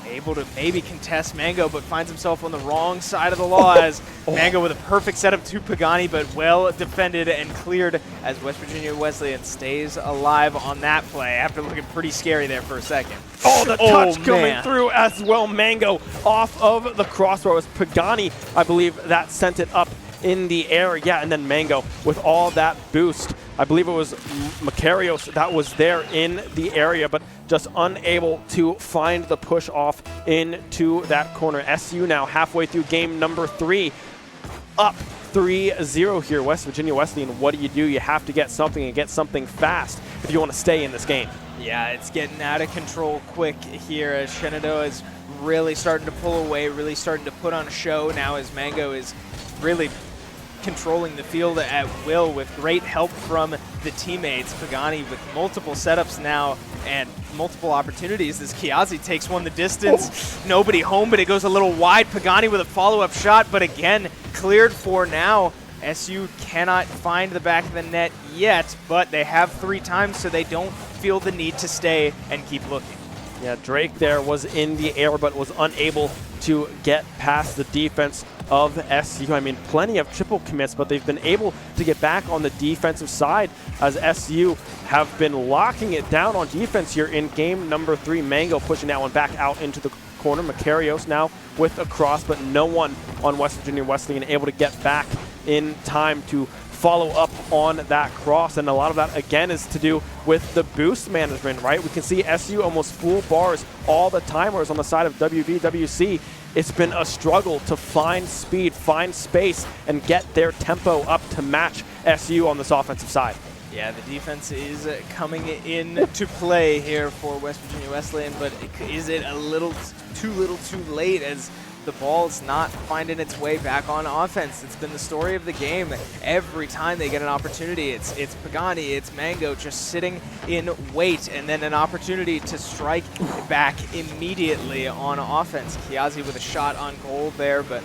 able to maybe contest Mango, but finds himself on the wrong side of the law as Mango with a perfect setup to Pagani, but well defended and cleared as West Virginia Wesleyan stays alive on that play after looking pretty scary there for a second. Oh, the touch coming through as well. Mango off of the crossbar. It was Pagani, I believe, that sent it up in the air. Yeah, and then Mango with all that boost. I believe it was Makarios that was there in the area, but just unable to find the push off into that corner. SU now halfway through game number 3, up 3-0 here. West Virginia Wesleyan, what do? You have to get something and get something fast if you want to stay in this game. Yeah, it's getting out of control quick here as Shenandoah is really starting to pull away, really starting to put on a show now as Mango is really controlling the field at will with great help from the teammates. Pagani with multiple setups now and multiple opportunities as Kiazi takes one the distance. Nobody home, but it goes a little wide. Pagani with a follow-up shot, but again, cleared for now. SU cannot find the back of the net yet, but they have 3 times, so they don't feel the need to stay and keep looking. Yeah, Drake there was in the air, but was unable to get past the defense of SU. I mean, plenty of triple commits, but they've been able to get back on the defensive side as SU have been locking it down on defense here in game number 3. Mango pushing that one back out into the corner. Makarios now with a cross, but no one on West Virginia Wesleyan able to get back in time to follow up on that cross, and a lot of that again is to do with the boost management, right? We can see SU almost full bars all the time, whereas on the side of WVWC, it's been a struggle to find speed, find space, and get their tempo up to match SU on this offensive side. Yeah, the defense is coming in to play here for West Virginia Wesleyan, but is it a little too late as the ball's not finding its way back on offense. It's been the story of the game. Every time they get an opportunity, it's Pagani, it's Mango just sitting in wait, and then an opportunity to strike back immediately on offense. Kiazi with a shot on goal there, but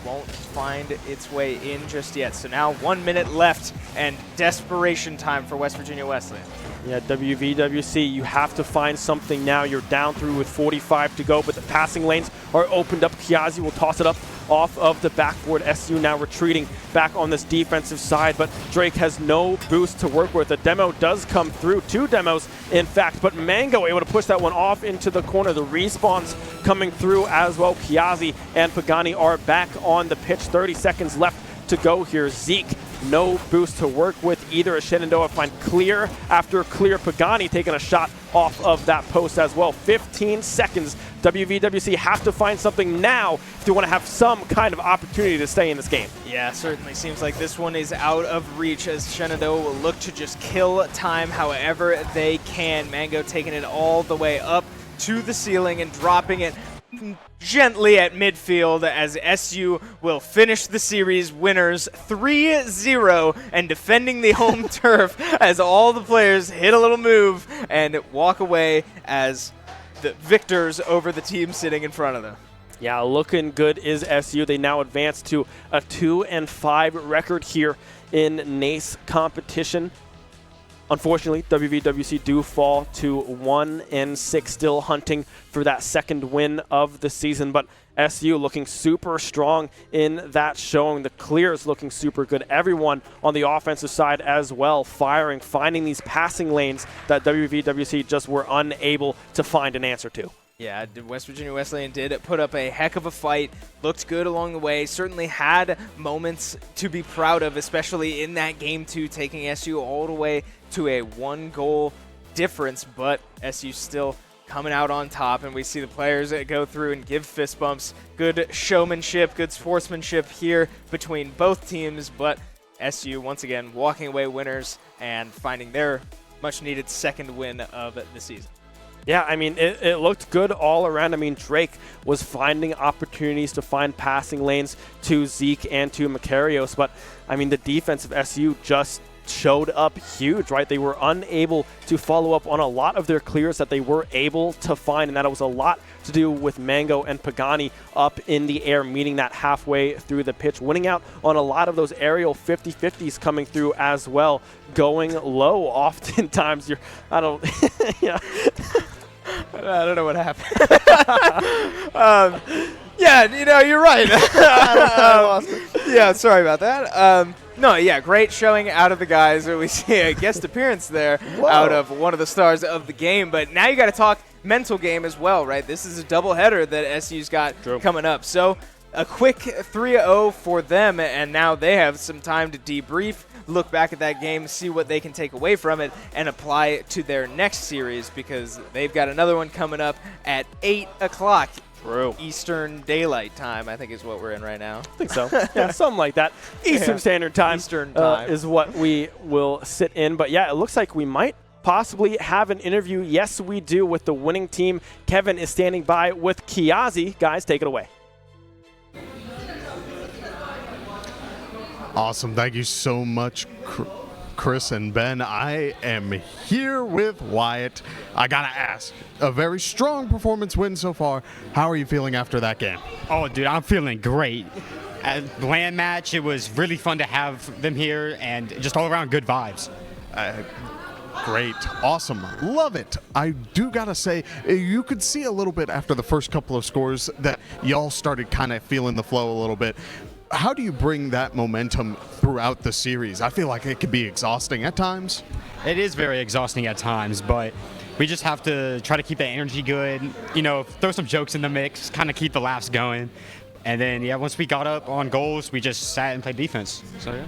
won't find its way in just yet. So now 1 minute left and desperation time for West Virginia Wesleyan. Yeah, WVWC, you have to find something now. You're down through with 45 to go, but the passing lanes are opened up. Kiazi will toss it up off of the backboard. SU now retreating back on this defensive side, but Drake has no boost to work with. The demo does come through, 2 demos in fact, but Mango able to push that one off into the corner. The respawns coming through as well. Kiazi and Pagani are back on the pitch. 30 seconds left to go here. Zeke, no boost to work with either. Shenandoah find clear after clear. Pagani taking a shot off of that post as well. 15 seconds. WVWC have to find something now if you want to have some kind of opportunity to stay in this game. Yeah, certainly seems like this one is out of reach as Shenandoah will look to just kill time however they can. Mango taking it all the way up to the ceiling and dropping it gently at midfield as SU will finish the series winners 3-0 and defending the home turf as all the players hit a little move and walk away as the victors over the team sitting in front of them. Yeah, looking good is SU. They now advance to a 2-5 record here in NACE competition. Unfortunately, WVWC do fall to 1-6, still hunting for that second win of the season. But SU looking super strong in that showing. The clear is looking super good. Everyone on the offensive side as well, firing, finding these passing lanes that WVWC just were unable to find an answer to. Yeah, West Virginia Wesleyan did put up a heck of a fight, looked good along the way, certainly had moments to be proud of, especially in that game 2, taking SU all the way to a 1-goal difference, but SU still coming out on top, and we see the players go through and give fist bumps. Good showmanship, good sportsmanship here between both teams, but SU once again walking away winners and finding their much-needed second win of the season. Yeah, I mean, it looked good all around. I mean, Drake was finding opportunities to find passing lanes to Zeke and to Macarios, but, I mean, the defense of SU just showed up huge, right? They were unable to follow up on a lot of their clears that they were able to find, and that was a lot to do with Mango and Pagani up in the air, meeting that halfway through the pitch, winning out on a lot of those aerial 50-50s coming through as well, going low. Oftentimes, I don't know what happened. Yeah, you know, you're right. Yeah, sorry about that. No, yeah, great showing out of the guys. We see a guest appearance there out of one of the stars of the game. But now you got to talk mental game as well, right? This is a doubleheader that SU's got coming up. So a quick 3-0 for them, and now they have some time to debrief, look back at that game, see what they can take away from it, and apply it to their next series because they've got another one coming up at 8 o'clock. Eastern Daylight Time, I think is what we're in right now. I think so. Yeah, something like that. Eastern Standard Time, is what we will sit in. But yeah, it looks like we might possibly have an interview. Yes, we do, with the winning team. Kevin is standing by with Kiazi. Guys, take it away. Awesome. Thank you so much, Chris and Ben. I am here with Wyatt. I gotta ask, a very strong performance win so far. How are you feeling after that game? Oh, dude, I'm feeling great. At land match, it was really fun to have them here and just all around good vibes. Great. Awesome. Love it. I do gotta say, you could see a little bit after the first couple of scores that y'all started kind of feeling the flow a little bit. How do you bring that momentum throughout the series? I feel like it could be exhausting at times. It is very exhausting at times, but we just have to try to keep that energy good, you know, throw some jokes in the mix, kind of keep the laughs going. And then, yeah, once we got up on goals, we just sat and played defense. So, yeah.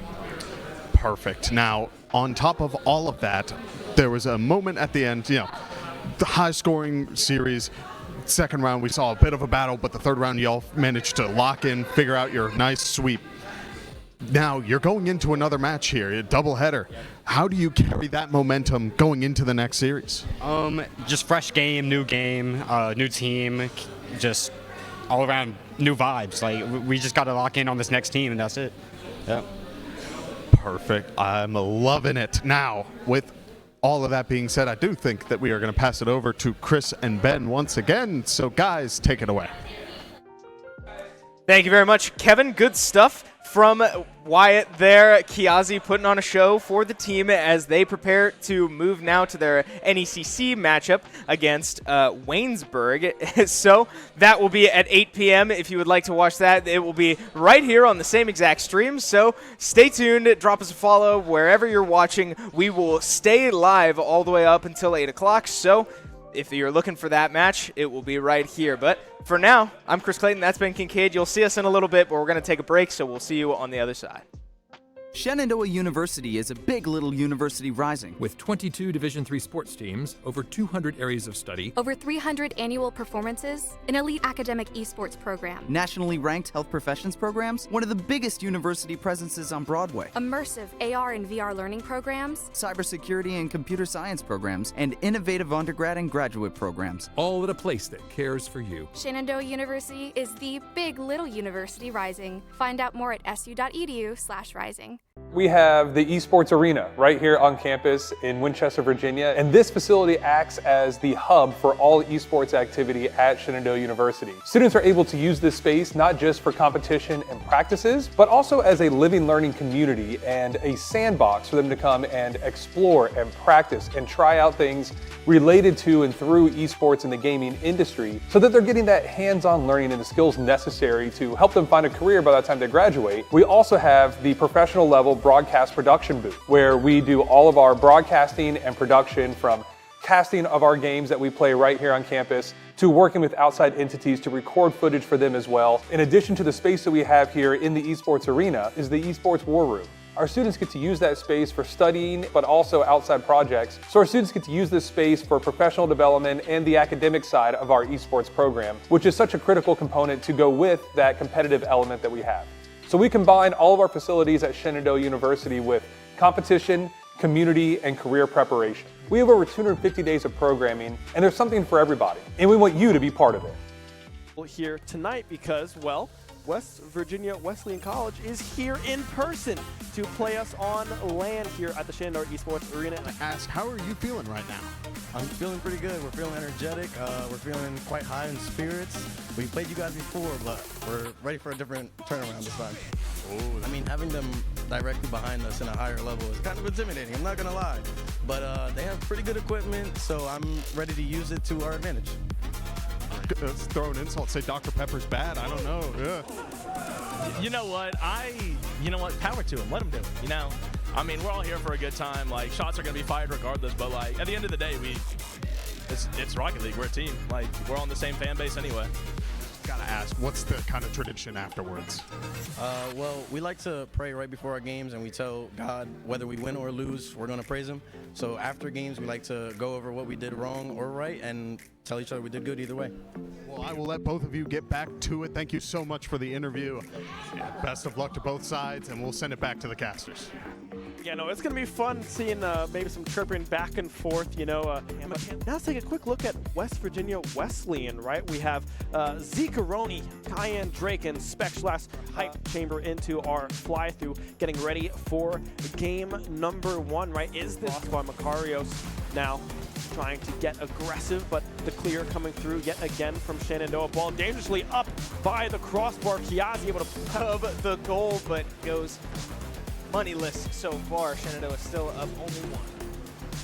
Perfect. Now, on top of all of that, there was a moment at the end, you know, the high-scoring series. Second round, we saw a bit of a battle, but the third round, y'all managed to lock in, figure out your nice sweep. Now, you're going into another match here, a doubleheader. How do you carry that momentum going into the next series? Just fresh game, new team, just all around new vibes. Like we just got to lock in on this next team, and that's it. Yeah. Perfect. I'm loving it. Now, with all of that being said, I do think that we are going to pass it over to Chris and Ben once again. So, guys, take it away. Thank you very much, Kevin. Good stuff from Wyatt there. Kiazi putting on a show for the team as they prepare to move now to their NECC matchup against Waynesburg. So that will be at 8 p.m. If you would like to watch that, it will be right here on the same exact stream. So stay tuned. Drop us a follow wherever you're watching. We will stay live all the way up until 8 o'clock. So if you're looking for that match, it will be right here. But for now, I'm Chris Clayton. That's Ben Kincaid. You'll see us in a little bit, but we're going to take a break, so we'll see you on the other side. Shenandoah University is a big little university rising. With 22 Division III sports teams, over 200 areas of study, over 300 annual performances, an elite academic esports program, nationally ranked health professions programs, one of the biggest university presences on Broadway, immersive AR and VR learning programs, cybersecurity and computer science programs, and innovative undergrad and graduate programs. all at a place that cares for you. Shenandoah University is the big little university rising. Find out more at su.edu/rising. We have the Esports Arena right here on campus in Winchester, Virginia, and this facility acts as the hub for all esports activity at Shenandoah University. Students are able to use this space not just for competition and practices, but also as a living learning community and a sandbox for them to come and explore and practice and try out things related to and through esports in the gaming industry so that they're getting that hands-on learning and the skills necessary to help them find a career by the time they graduate. We also have the professional level broadcast production booth where we do all of our broadcasting and production, from casting of our games that we play right here on campus to working with outside entities to record footage for them as well. In addition to the space that we have here in the Esports Arena is the Esports War Room. Our students get to use that space for studying, but also outside projects. So our students get to use this space for professional development and the academic side of our esports program, which is such a critical component to go with that competitive element that we have. So we combine all of our facilities at Shenandoah University with competition, community, and career preparation. We have over 250 days of programming, and there's something for everybody, and we want you to be part of it. Here tonight because, well, West Virginia Wesleyan College is here in person to play us on land here at the Shenandoah Esports Arena. And I ask, how are you feeling right now? I'm feeling pretty good. We're feeling energetic. We're feeling quite high in spirits. We played you guys before, but we're ready for a different turnaround this time. I mean, having them directly behind us in a higher level is kind of intimidating, I'm not going to lie. But they have pretty good equipment, so I'm ready to use it to our advantage. Let's throw an insult, say Dr. Pepper's bad. I don't know. Yeah. You know what? Power to him. Let him do it. You know, I mean, we're all here for a good time. Like, shots are going to be fired regardless. But, like, at the end of the day, it's Rocket League. We're a team. Like, we're on the same fan base anyway. Gotta ask, what's the kind of tradition afterwards? Well, we like to pray right before our games, and we tell God whether we win or lose, we're going to praise him. So after games, we like to go over what we did wrong or right and tell each other we did good either way. Well, I will let both of you get back to it. Thank you so much for the interview. Yeah, best of luck to both sides, and we'll send it back to the casters. Yeah, no, it's going to be fun seeing maybe some chirping back and forth, you know. Now let's take a quick look at West Virginia Wesleyan, right? We have Zeke Aroni, Cayenne Drake, and Spechlass Hype Chamber into our fly-through, getting ready for game number 1, right? Is this by Macarios now trying to get aggressive, but the clear coming through yet again from Shenandoah. Ball dangerously up by the crossbar. Kiazi able to Of the goal, but goes moneyless so far. Shenandoah still up only 1.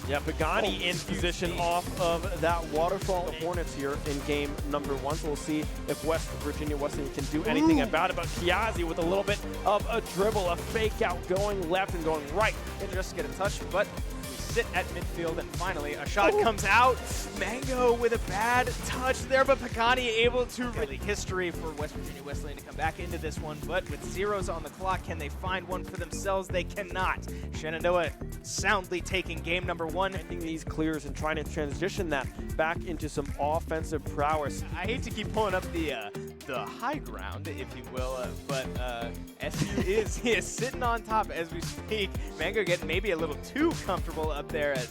Yeah, Pagani in position off of that waterfall. Hornets here in game number 1. So we'll see if West Virginia Wesleyan can do anything about it. But Kiazi with a little bit of a dribble, a fake out going left and going right. Didn't just get a touch, but we sit at midfield, and finally a shot comes out. Mango with a bad touch there, but Pagani able to really history for West Virginia Wesleyan to come back into this one. But with zeros on the clock, can they find one for themselves? They cannot. Shenandoah soundly taking game number 1. Ending these clears and trying to transition that back into some offensive prowess. I hate to keep pulling up the high ground, if you will, but SU is sitting on top as we speak. Mango getting maybe a little too comfortable up there as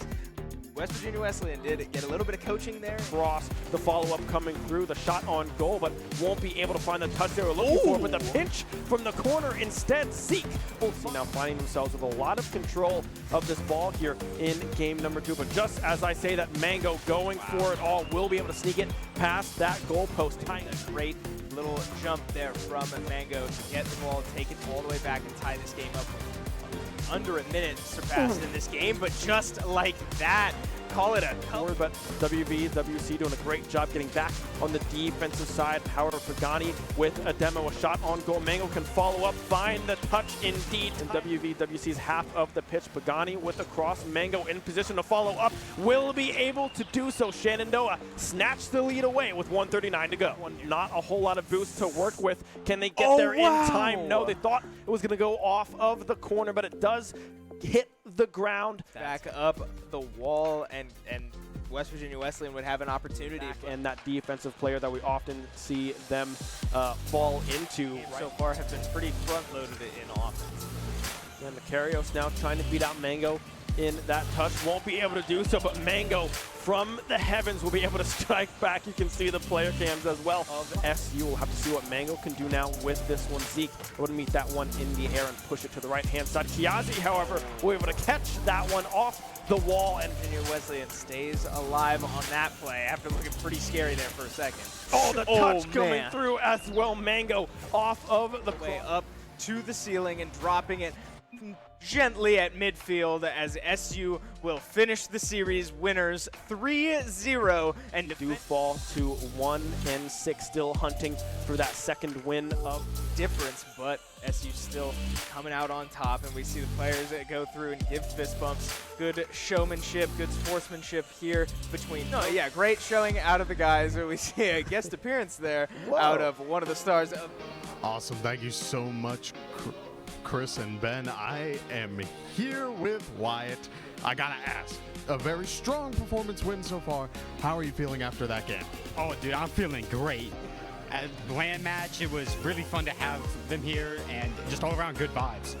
West Virginia Wesleyan did get a little bit of coaching there. Cross, the follow-up coming through, the shot on goal, but won't be able to find the touch they were looking for. But the pinch from the corner instead, Zeke will see now finding themselves with a lot of control of this ball here in game number 2. But just as I say that, Mango going for it all, will be able to sneak it past that goalpost. Tying A great little jump there from Mango to get the ball, take it all the way back and tie this game up. Under a minute surpassed in this game, but just like that, call it a forward. But WC doing a great job getting back on the defensive side. Power Pagani with a demo, a shot on goal. Mango can follow up, find the touch indeed. And WC's half of the pitch. Pagani with the cross. Mango in position to follow up. Will be able to do so. Shenandoah snatch the lead away with 1:39 to go. Not a whole lot of boost to work with. Can they get there in time? No, they thought it was going to go off of the corner, but it does hit the ground. Back up the wall, and West Virginia Wesleyan would have an opportunity. And that defensive player that we often see them fall into so far have been pretty front-loaded in offense. And Macarios now trying to beat out Mango in that touch. Won't be able to do so, but Mango from the heavens will be able to strike back. You can see the player cams as well. SU will have to see what Mango can do now with this one. Zeke would meet that one in the air and push it to the right-hand side. Kiazi, however, will be able to catch that one off the wall, and Virginia Wesleyan stays alive on that play after looking pretty scary there for a second. Oh, the touch coming through as well. Mango off of the way up to the ceiling and dropping it gently at midfield as SU will finish the series winners 3-0 and do fall to 1-6, still hunting for that second win of difference, but SU still coming out on top, and we see the players that go through and give fist bumps. Good showmanship, good sportsmanship here between. Great showing out of the guys. We see a guest appearance there out of one of the stars. Awesome. Thank you so much, Chris and Ben. I am here with Wyatt. I gotta ask, a very strong performance win so far. How are you feeling after that game? Oh, dude, I'm feeling great. At the land match, it was really fun to have them here and just all around good vibes.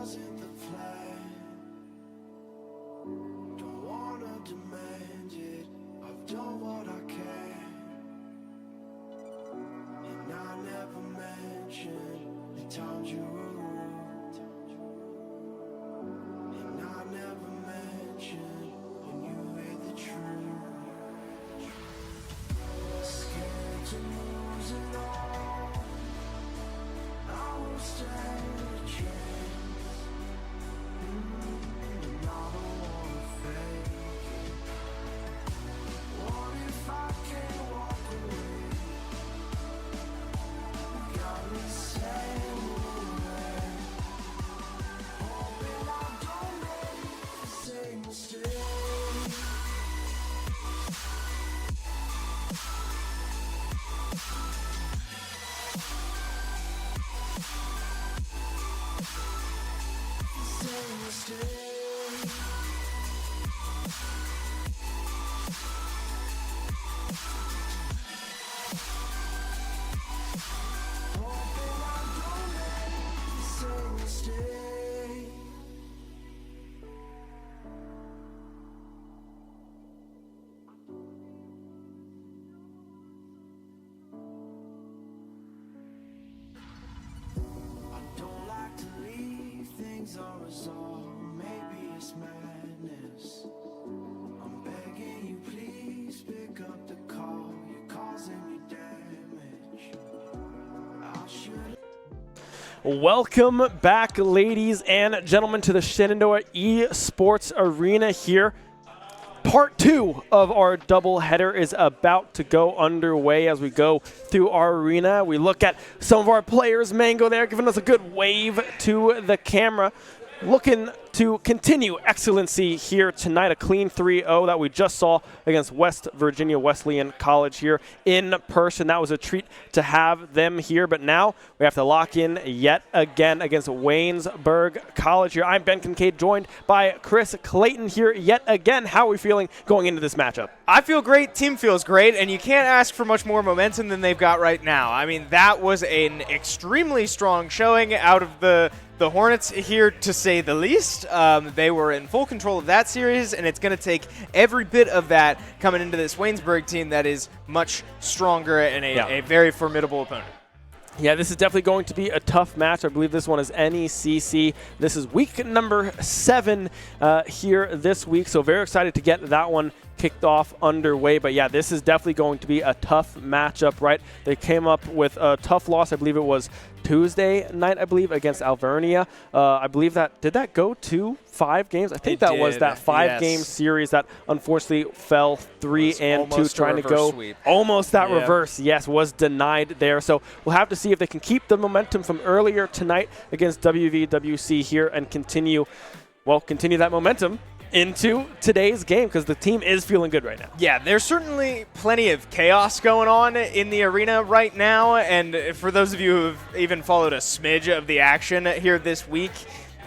wasn't the plan. Don't wanna demand it. I've done what I can. And I never mentioned the times you were rude. And I never mentioned when you hid the truth. Scared to lose it all. I won't stand a chance. And I don't wanna fake it. What if I can't walk away? You got me saying away. Hoping I don't make the same mistake. Same mistake. Hoping I don't make the same mistake. I don't like to leave things unresolved. Maybe it's madness. I'm begging you, please pick up the call. You're causing me damage. I should. Welcome back, ladies and gentlemen, to the Shenandoah Esports Arena here. Part 2 of our doubleheader is about to go underway as we go through our arena. We look at some of our players. Mango there giving us a good wave to the camera. Looking to continue excellency here tonight, a clean 3-0 that we just saw against West Virginia Wesleyan College here in person. That was a treat to have them here, but now we have to lock in yet again against Waynesburg College here. I'm Ben Kincaid, joined by Chris Clayton here yet again. How are we feeling going into this matchup? I feel great, team feels great, and you can't ask for much more momentum than they've got right now. I mean, that was an extremely strong showing out of the Hornets here, to say the least. They were in full control of that series, and it's going to take every bit of that coming into this Waynesburg team that is much stronger and a very formidable opponent. Yeah, this is definitely going to be a tough match. I believe this one is NECC. This is week number 7 here this week, so very excited to get that one kicked off underway. But yeah, this is definitely going to be a tough matchup, right? They came up with a tough loss. I believe it was Tuesday night, against Alvernia. I believe did that go to 5 games? I think that was that 5-game series that unfortunately fell 3-2, trying to go sweep. Almost that reverse, yes, was denied there. So we'll have to see if they can keep the momentum from earlier tonight against WVWC here and continue that momentum into today's game, because the team is feeling good right now. Yeah, there's certainly plenty of chaos going on in the arena right now, and for those of you who have even followed a smidge of the action here this week,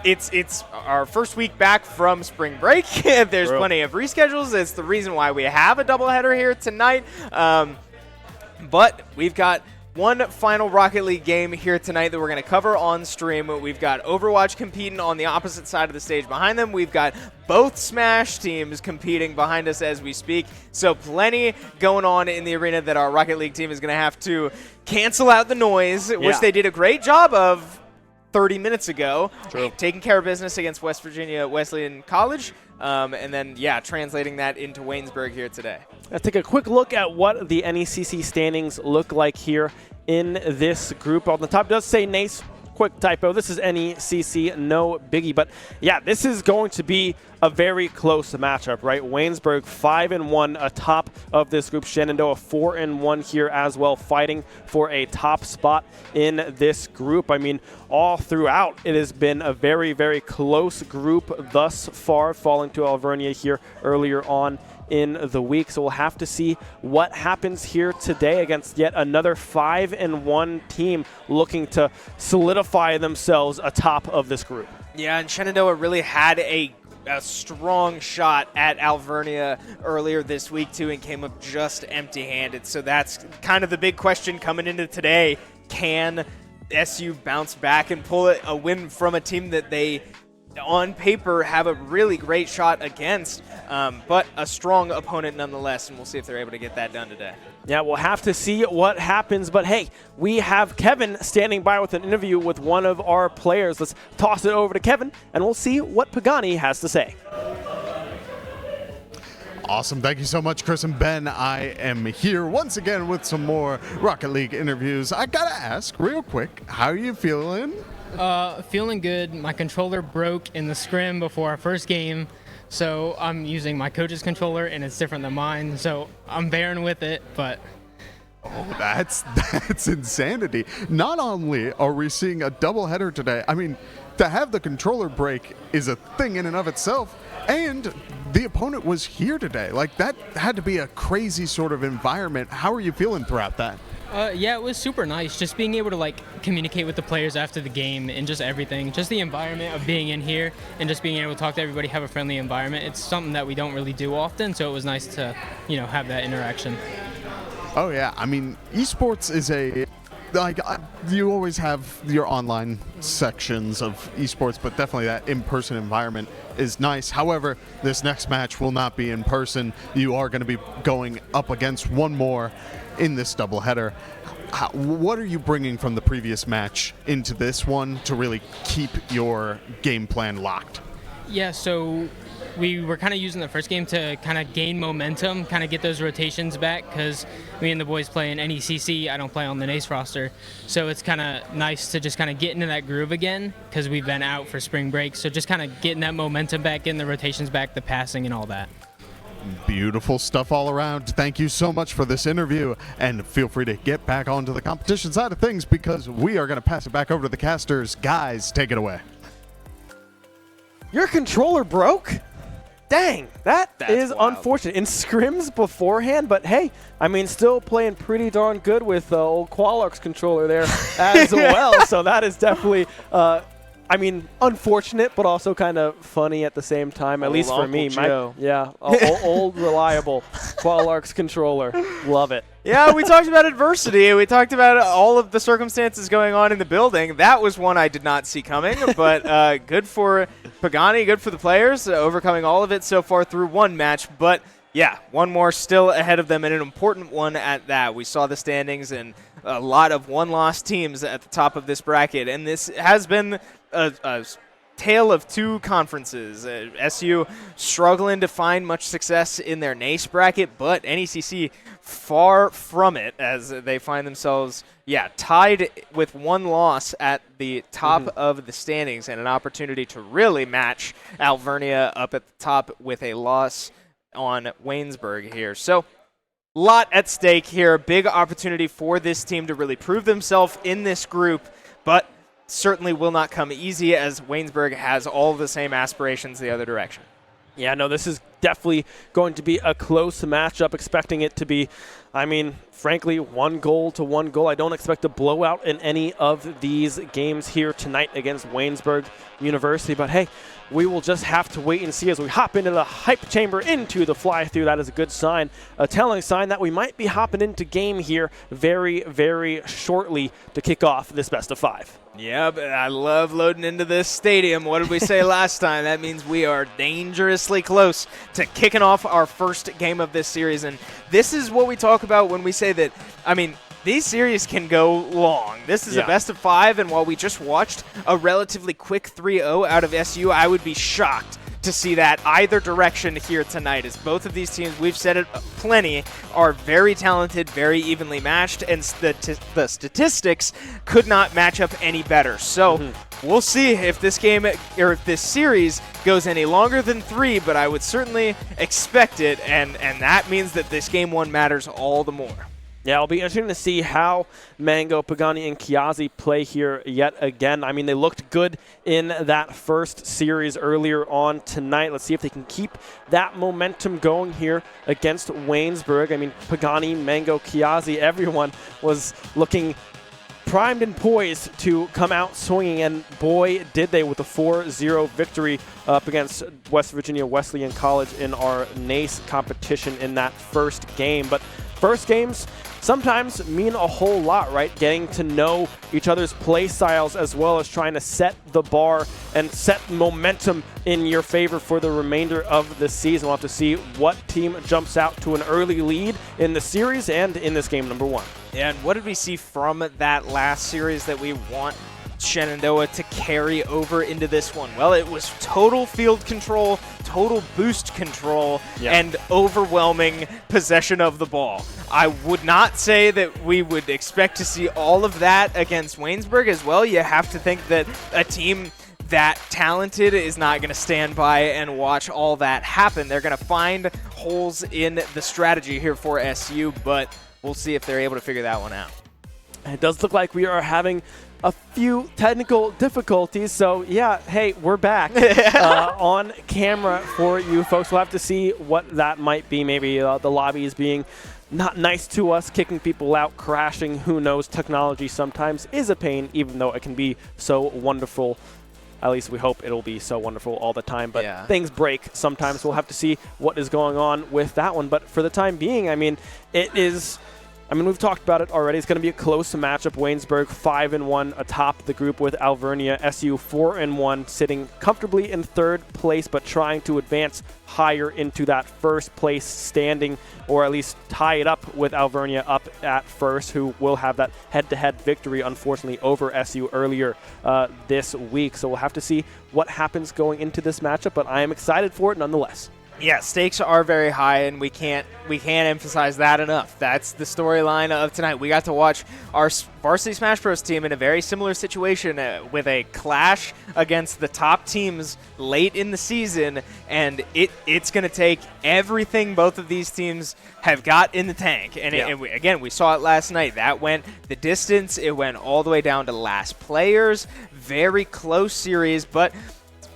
it's our first week back from spring break. There's plenty of reschedules. It's the reason why we have a doubleheader here tonight. But we've got one final Rocket League game here tonight that we're going to cover on stream. We've got Overwatch competing on the opposite side of the stage behind them. We've got both Smash teams competing behind us as we speak. So plenty going on in the arena that our Rocket League team is going to have to cancel out the noise, which they did a great job of 30 minutes ago. Taking care of business against West Virginia Wesleyan College. And then, translating that into Waynesburg here today. Let's take a quick look at what the NECC standings look like here in this group. On the top does say NACE. Quick typo. This is NECC, no biggie. But yeah, this is going to be a very close matchup, right? Waynesburg 5-1 atop of this group. Shenandoah 4-1 here as well, fighting for a top spot in this group. I mean, all throughout, it has been a very, very close group thus far, falling to Alvernia here earlier on in the week. So we'll have to see what happens here today against yet another 5-1 team looking to solidify themselves atop of this group. Yeah, and Shenandoah really had a strong shot at Alvernia earlier this week too, and came up just empty-handed. So that's kind of the big question coming into today. Can SU bounce back and pull a win from a team that they, on paper, have a really great shot against, but a strong opponent nonetheless, and we'll see if they're able to get that done today. Yeah, we'll have to see what happens, but hey, we have Kevin standing by with an interview with one of our players. Let's toss it over to Kevin, and we'll see what Pagani has to say. Awesome. Thank you so much, Chris and Ben. I am here once again with some more Rocket League interviews. I gotta ask real quick, how are you feeling? Feeling good. My controller broke in the scrim before our first game, so I'm using my coach's controller, and it's different than mine, so I'm bearing with it, but... Oh, that's insanity. Not only are we seeing a doubleheader today, I mean, to have the controller break is a thing in and of itself, and the opponent was here today. Like, that had to be a crazy sort of environment. How are you feeling throughout that? Yeah, it was super nice. Just being able to like communicate with the players after the game and just everything. Just the environment of being in here and just being able to talk to everybody, have a friendly environment. It's something that we don't really do often, so it was nice to, have that interaction. Oh yeah, I mean, esports is you always have your online sections of esports, but definitely that in-person environment is nice. However, this next match will not be in person. You are going to be going up against one more in this doubleheader. What are you bringing from the previous match into this one to really keep your game plan locked? Yeah, so we were kind of using the first game to kind of gain momentum, kind of get those rotations back, because me and the boys play in NECC. I don't play on the NACE roster. So it's kind of nice to just kind of get into that groove again, because we've been out for spring break. So just kind of getting that momentum back, getting the rotations back, the passing and all that. Beautiful stuff all around. Thank you so much for this interview, and feel free to get back onto the competition side of things, because we are going to pass it back over to the casters. Guys, take it away. Your controller broke? Dang, that's is wild. unfortunate. In scrims beforehand, but hey, I mean, still playing pretty darn good with old Qualark's controller there as well. So that is definitely, unfortunate, but also kind of funny at the same time, at least for Uncle me. Joe. Old reliable Qualark's controller. Love it. Yeah, we talked about adversity. We talked about all of the circumstances going on in the building. That was one I did not see coming, but good for Pagani, good for the players, overcoming all of it so far through one match. But, yeah, one more still ahead of them, and an important one at that. We saw the standings and a lot of one-loss teams at the top of this bracket, and this has been a tale of two conferences. SU struggling to find much success in their NACE bracket, but NECC far from it, as they find themselves, tied with one loss at the top of the standings, and an opportunity to really match Alvernia up at the top with a loss on Waynesburg here. So, lot at stake here. Big opportunity for this team to really prove themselves in this group, but certainly will not come easy, as Waynesburg has all the same aspirations the other direction. Yeah, no, this is definitely going to be a close matchup, expecting it to be, frankly, 1 goal to 1 goal. I don't expect a blowout in any of these games here tonight against Waynesburg University, but hey, we will just have to wait and see as we hop into the hype chamber, into the fly-through. That is a good sign, a telling sign that we might be hopping into game here very, very shortly to kick off this best-of-5. Yeah, but I love loading into this stadium. What did we say last time? That means we are dangerously close to kicking off our first game of this series. And this is what we talk about when we say that, these series can go long. This is a best-of-5, and while we just watched a relatively quick 3-0 out of SU, I would be shocked to see that either direction here tonight, as both of these teams, we've said it plenty, are very talented, very evenly matched, and the statistics could not match up any better. So we'll see if this game, or if this series goes any longer than 3, but I would certainly expect it, and that means that this game 1 matters all the more. Yeah, it'll be interesting to see how Mango, Pagani, and Kiazi play here yet again. They looked good in that first series earlier on tonight. Let's see if they can keep that momentum going here against Waynesburg. Pagani, Mango, Kiazi, everyone was looking primed and poised to come out swinging, and boy, did they, with a 4-0 victory up against West Virginia Wesleyan College in our NACE competition in that first game. But first games sometimes mean a whole lot, right? Getting to know each other's play styles as well as trying to set the bar and set momentum in your favor for the remainder of the season. We'll have to see what team jumps out to an early lead in the series and in this game number 1. Yeah, and what did we see from that last series that we want Shenandoah to carry over into this one? Well, it was total field control, total boost control, and overwhelming possession of the ball. I would not say that we would expect to see all of that against Waynesburg as well. You have to think that a team that talented is not going to stand by and watch all that happen. They're going to find holes in the strategy here for SU, but we'll see if they're able to figure that one out. It does look like we are having a few technical difficulties, so yeah, hey, we're back on camera for you folks. We'll have to see what that might be. Maybe the lobby is being not nice to us, kicking people out, crashing, who knows. Technology sometimes is a pain, even though it can be so wonderful. At least we hope it'll be so wonderful all the time, but things break sometimes. We'll have to see what is going on with that one. But for the time being, I mean, we've talked about it already. It's going to be a close matchup. Waynesburg 5-1 atop the group with Alvernia. SU 4-1, sitting comfortably in 3rd place, but trying to advance higher into that 1st place standing, or at least tie it up with Alvernia up at 1st, who will have that head-to-head victory, unfortunately, over SU earlier this week. So we'll have to see what happens going into this matchup, but I am excited for it nonetheless. Yeah, stakes are very high, and we can't emphasize that enough. That's the storyline of tonight. We got to watch our Varsity Smash Bros. Team in a very similar situation with a clash against the top teams late in the season, and it's going to take everything both of these teams have got in the tank. And, again, we saw it last night. That went the distance. It went all the way down to last players. Very close series, but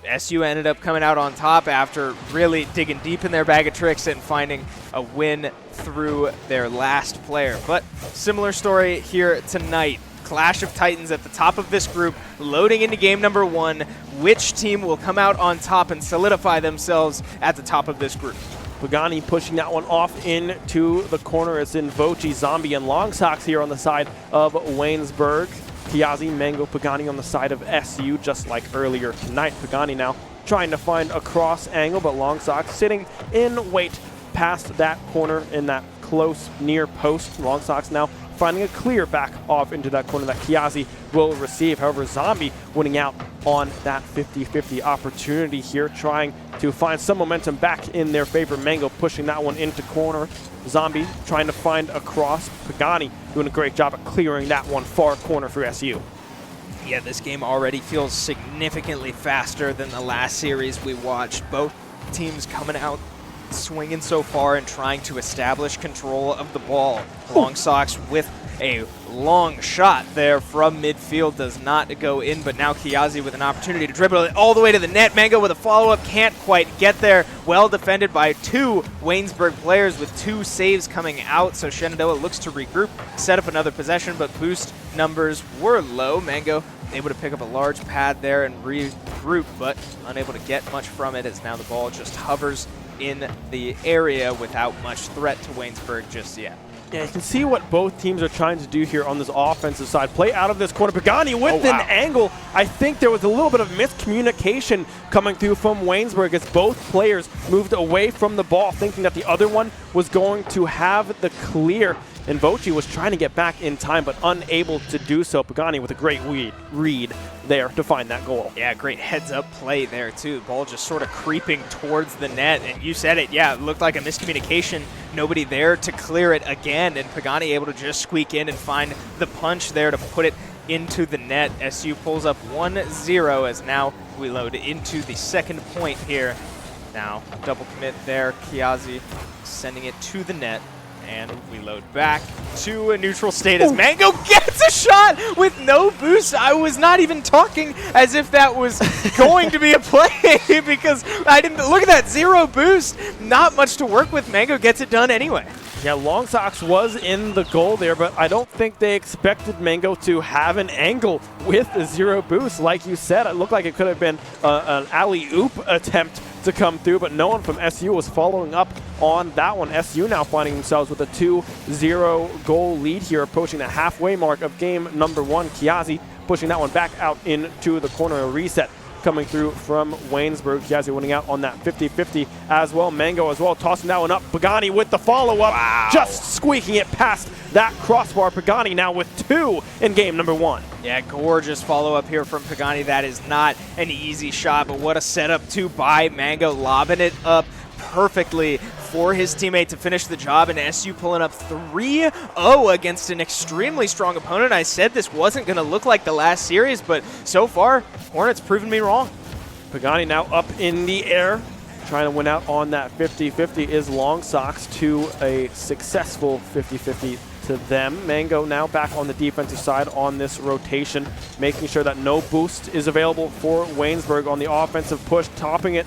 SU ended up coming out on top after really digging deep in their bag of tricks and finding a win through their last player. But similar story here tonight. Clash of Titans at the top of this group, loading into game number 1. Which team will come out on top and solidify themselves at the top of this group? Pagani pushing that one off into the corner. It's in Vochi, Zombie, and Long Socks here on the side of Waynesburg. Kiazi, Mango, Pagani on the side of SU, just like earlier tonight. Pagani now trying to find a cross angle, but Long Socks sitting in wait past that corner in that close near post. Long Socks now finding a clear back off into that corner that Kiazi will receive. However, Zombie winning out on that 50-50 opportunity here, trying to find some momentum back in their favor. Mango pushing that one into corner. Zombie trying to find a cross. Pagani doing a great job at clearing that one far corner for SU. Yeah, this game already feels significantly faster than the last series we watched. Both teams coming out swinging so far and trying to establish control of the ball. Long Socks with a long shot there from midfield does not go in, but now Kiazi with an opportunity to dribble it all the way to the net. Mango with a follow-up, can't quite get there. Well defended by 2 Waynesburg players with 2 saves coming out, so Shenandoah looks to regroup, set up another possession, but boost numbers were low. Mango able to pick up a large pad there and regroup, but unable to get much from it as now the ball just hovers in the area without much threat to Waynesburg just yet. Yeah, you can see what both teams are trying to do here on this offensive side. Play out of this corner. Pagani with an angle. I think there was a little bit of miscommunication coming through from Waynesburg as both players moved away from the ball, thinking that the other one was going to have the clear. And Vochi was trying to get back in time, but unable to do so. Pagani with a great read there to find that goal. Yeah, great heads-up play there, too. The ball just sort of creeping towards the net. And you said it, yeah, it looked like a miscommunication. Nobody there to clear it again. And Pagani able to just squeak in and find the punch there to put it into the net. SU pulls up 1-0 as now we load into the second point here. Now, double commit there. Kiazi sending it to the net. And we load back to a neutral state as Mango gets a shot with no boost. I was not even talking as if that was going to be a play because I didn't look at that 0 boost. Not much to work with. Mango gets it done anyway. Yeah, Long Socks was in the goal there, but I don't think they expected Mango to have an angle with a 0 boost. Like you said, it looked like it could have been an alley-oop attempt to come through, but no one from SU was following up on that one. SU now finding themselves with a 2-0 goal lead here, approaching the halfway mark of game number 1. Kiazi pushing that one back out into the corner. A reset coming through from Waynesburg. Kiazi winning out on that 50-50 as well. Mango as well, tossing that one up. Pagani with the follow-up, just squeaking it past that crossbar. Pagani now with 2 in game number 1. Yeah, gorgeous follow-up here from Pagani. That is not an easy shot, but what a setup too by Mango, lobbing it up perfectly for his teammate to finish the job, and SU pulling up 3-0 against an extremely strong opponent. I said this wasn't going to look like the last series, but so far, Hornets proven me wrong. Pagani now up in the air, trying to win out on that 50-50 is Long Socks to a successful 50-50 to them. Mango now back on the defensive side on this rotation, making sure that no boost is available for Waynesburg on the offensive push, tossing it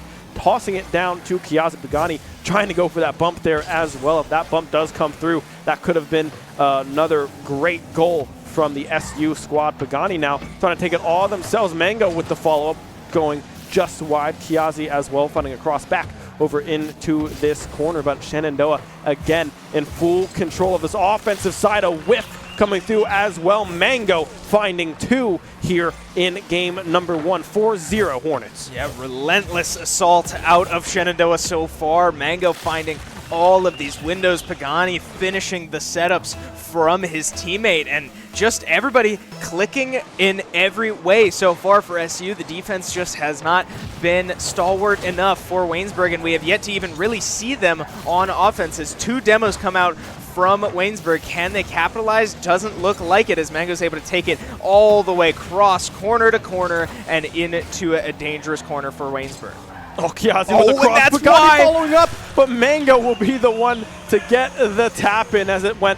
down to Kiazi. Pagani trying to go for that bump there as well. If that bump does come through, that could have been another great goal from the SU squad. Pagani now trying to take it all themselves. Mango with the follow-up going just wide. Kiazi as well finding a cross back over into this corner, but Shenandoah again in full control of this offensive side. A whiff coming through as well. Mango finding 2 here in game number 1. 4-0 Hornets. Yeah, relentless assault out of Shenandoah so far. Mango finding all of these windows. Pagani finishing the setups from his teammate, and just everybody clicking in every way so far for SU. The defense just has not been stalwart enough for Waynesburg, and we have yet to even really see them on offense as 2 demos come out from Waynesburg. Can they capitalize? Doesn't look like it, as Mango's able to take it all the way across corner to corner and into a dangerous corner for Waynesburg. Oh, Kiazi with the cross. That's Pagani why. Following up, but Mango will be the one to get the tap in as it went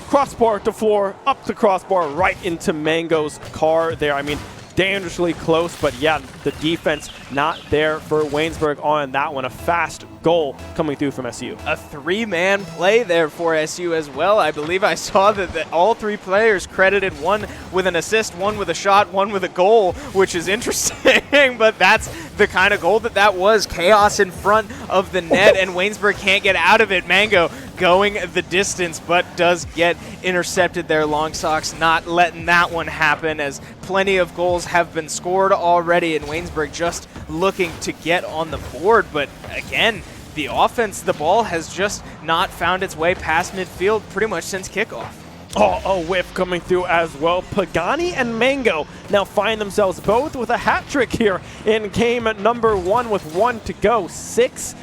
crossbar to floor, up the crossbar, right into Mango's car there. I mean, dangerously close, but yeah, the defense not there for Waynesburg on that one. A fast goal coming through from SU. A 3-man play there for SU as well. I believe I saw that all 3 players credited, one with an assist, one with a shot, one with a goal, which is interesting, but that's the kind of goal that was. Chaos in front of the net, and Waynesburg can't get out of it. Mango going the distance, but does get intercepted there. Long Socks not letting that one happen, as plenty of goals have been scored already, and Waynesburg just looking to get on the board. But again, the offense, the ball has just not found its way past midfield pretty much since kickoff. Oh, a whiff coming through as well. Pagani and Mango now find themselves both with a hat trick here in game number 1 with 1 to go. 6-0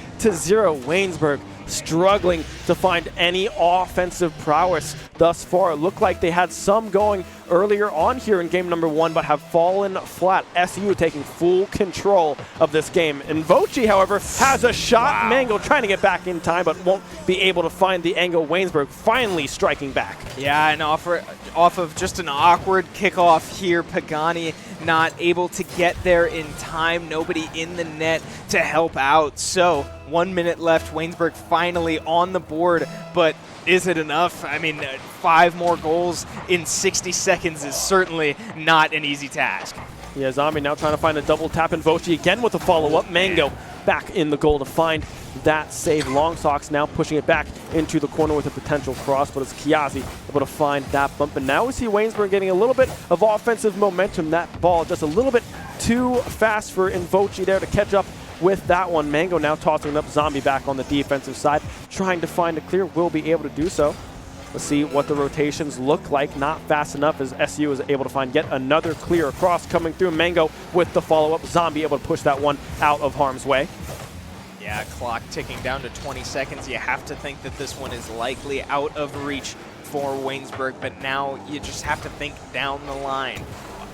Waynesburg struggling to find any offensive prowess thus far. It looked like they had some going earlier on here in game number 1, but have fallen flat. SU taking full control of this game. And Voci, however, has a shot. Wow. Mango trying to get back in time, but won't be able to find the angle. Waynesburg finally striking back. Yeah, and off of just an awkward kickoff here, Pagani not able to get there in time. Nobody in the net to help out. So 1 minute left. Waynesburg finally on the board, but is it enough? I mean, 5 more goals in 60 seconds is certainly not an easy task. Yeah, Zombie now trying to find a double tap, and Voci again with a follow-up. Mango back in the goal to find that save. Long Socks now pushing it back into the corner with a potential cross, but it's Kiazi able to find that bump. And now we see Waynesburg getting a little bit of offensive momentum. That ball just a little bit too fast for Voci there to catch up with that one. Mango now tossing up. Zombie back on the defensive side, trying to find a clear. Will be able to do so. Let's see what the rotations look like. Not fast enough as SU is able to find yet another clear across coming through. Mango with the follow-up. Zombie able to push that one out of harm's way. Yeah, clock ticking down to 20 seconds. You have to think that this one is likely out of reach for Waynesburg, but now you just have to think down the line.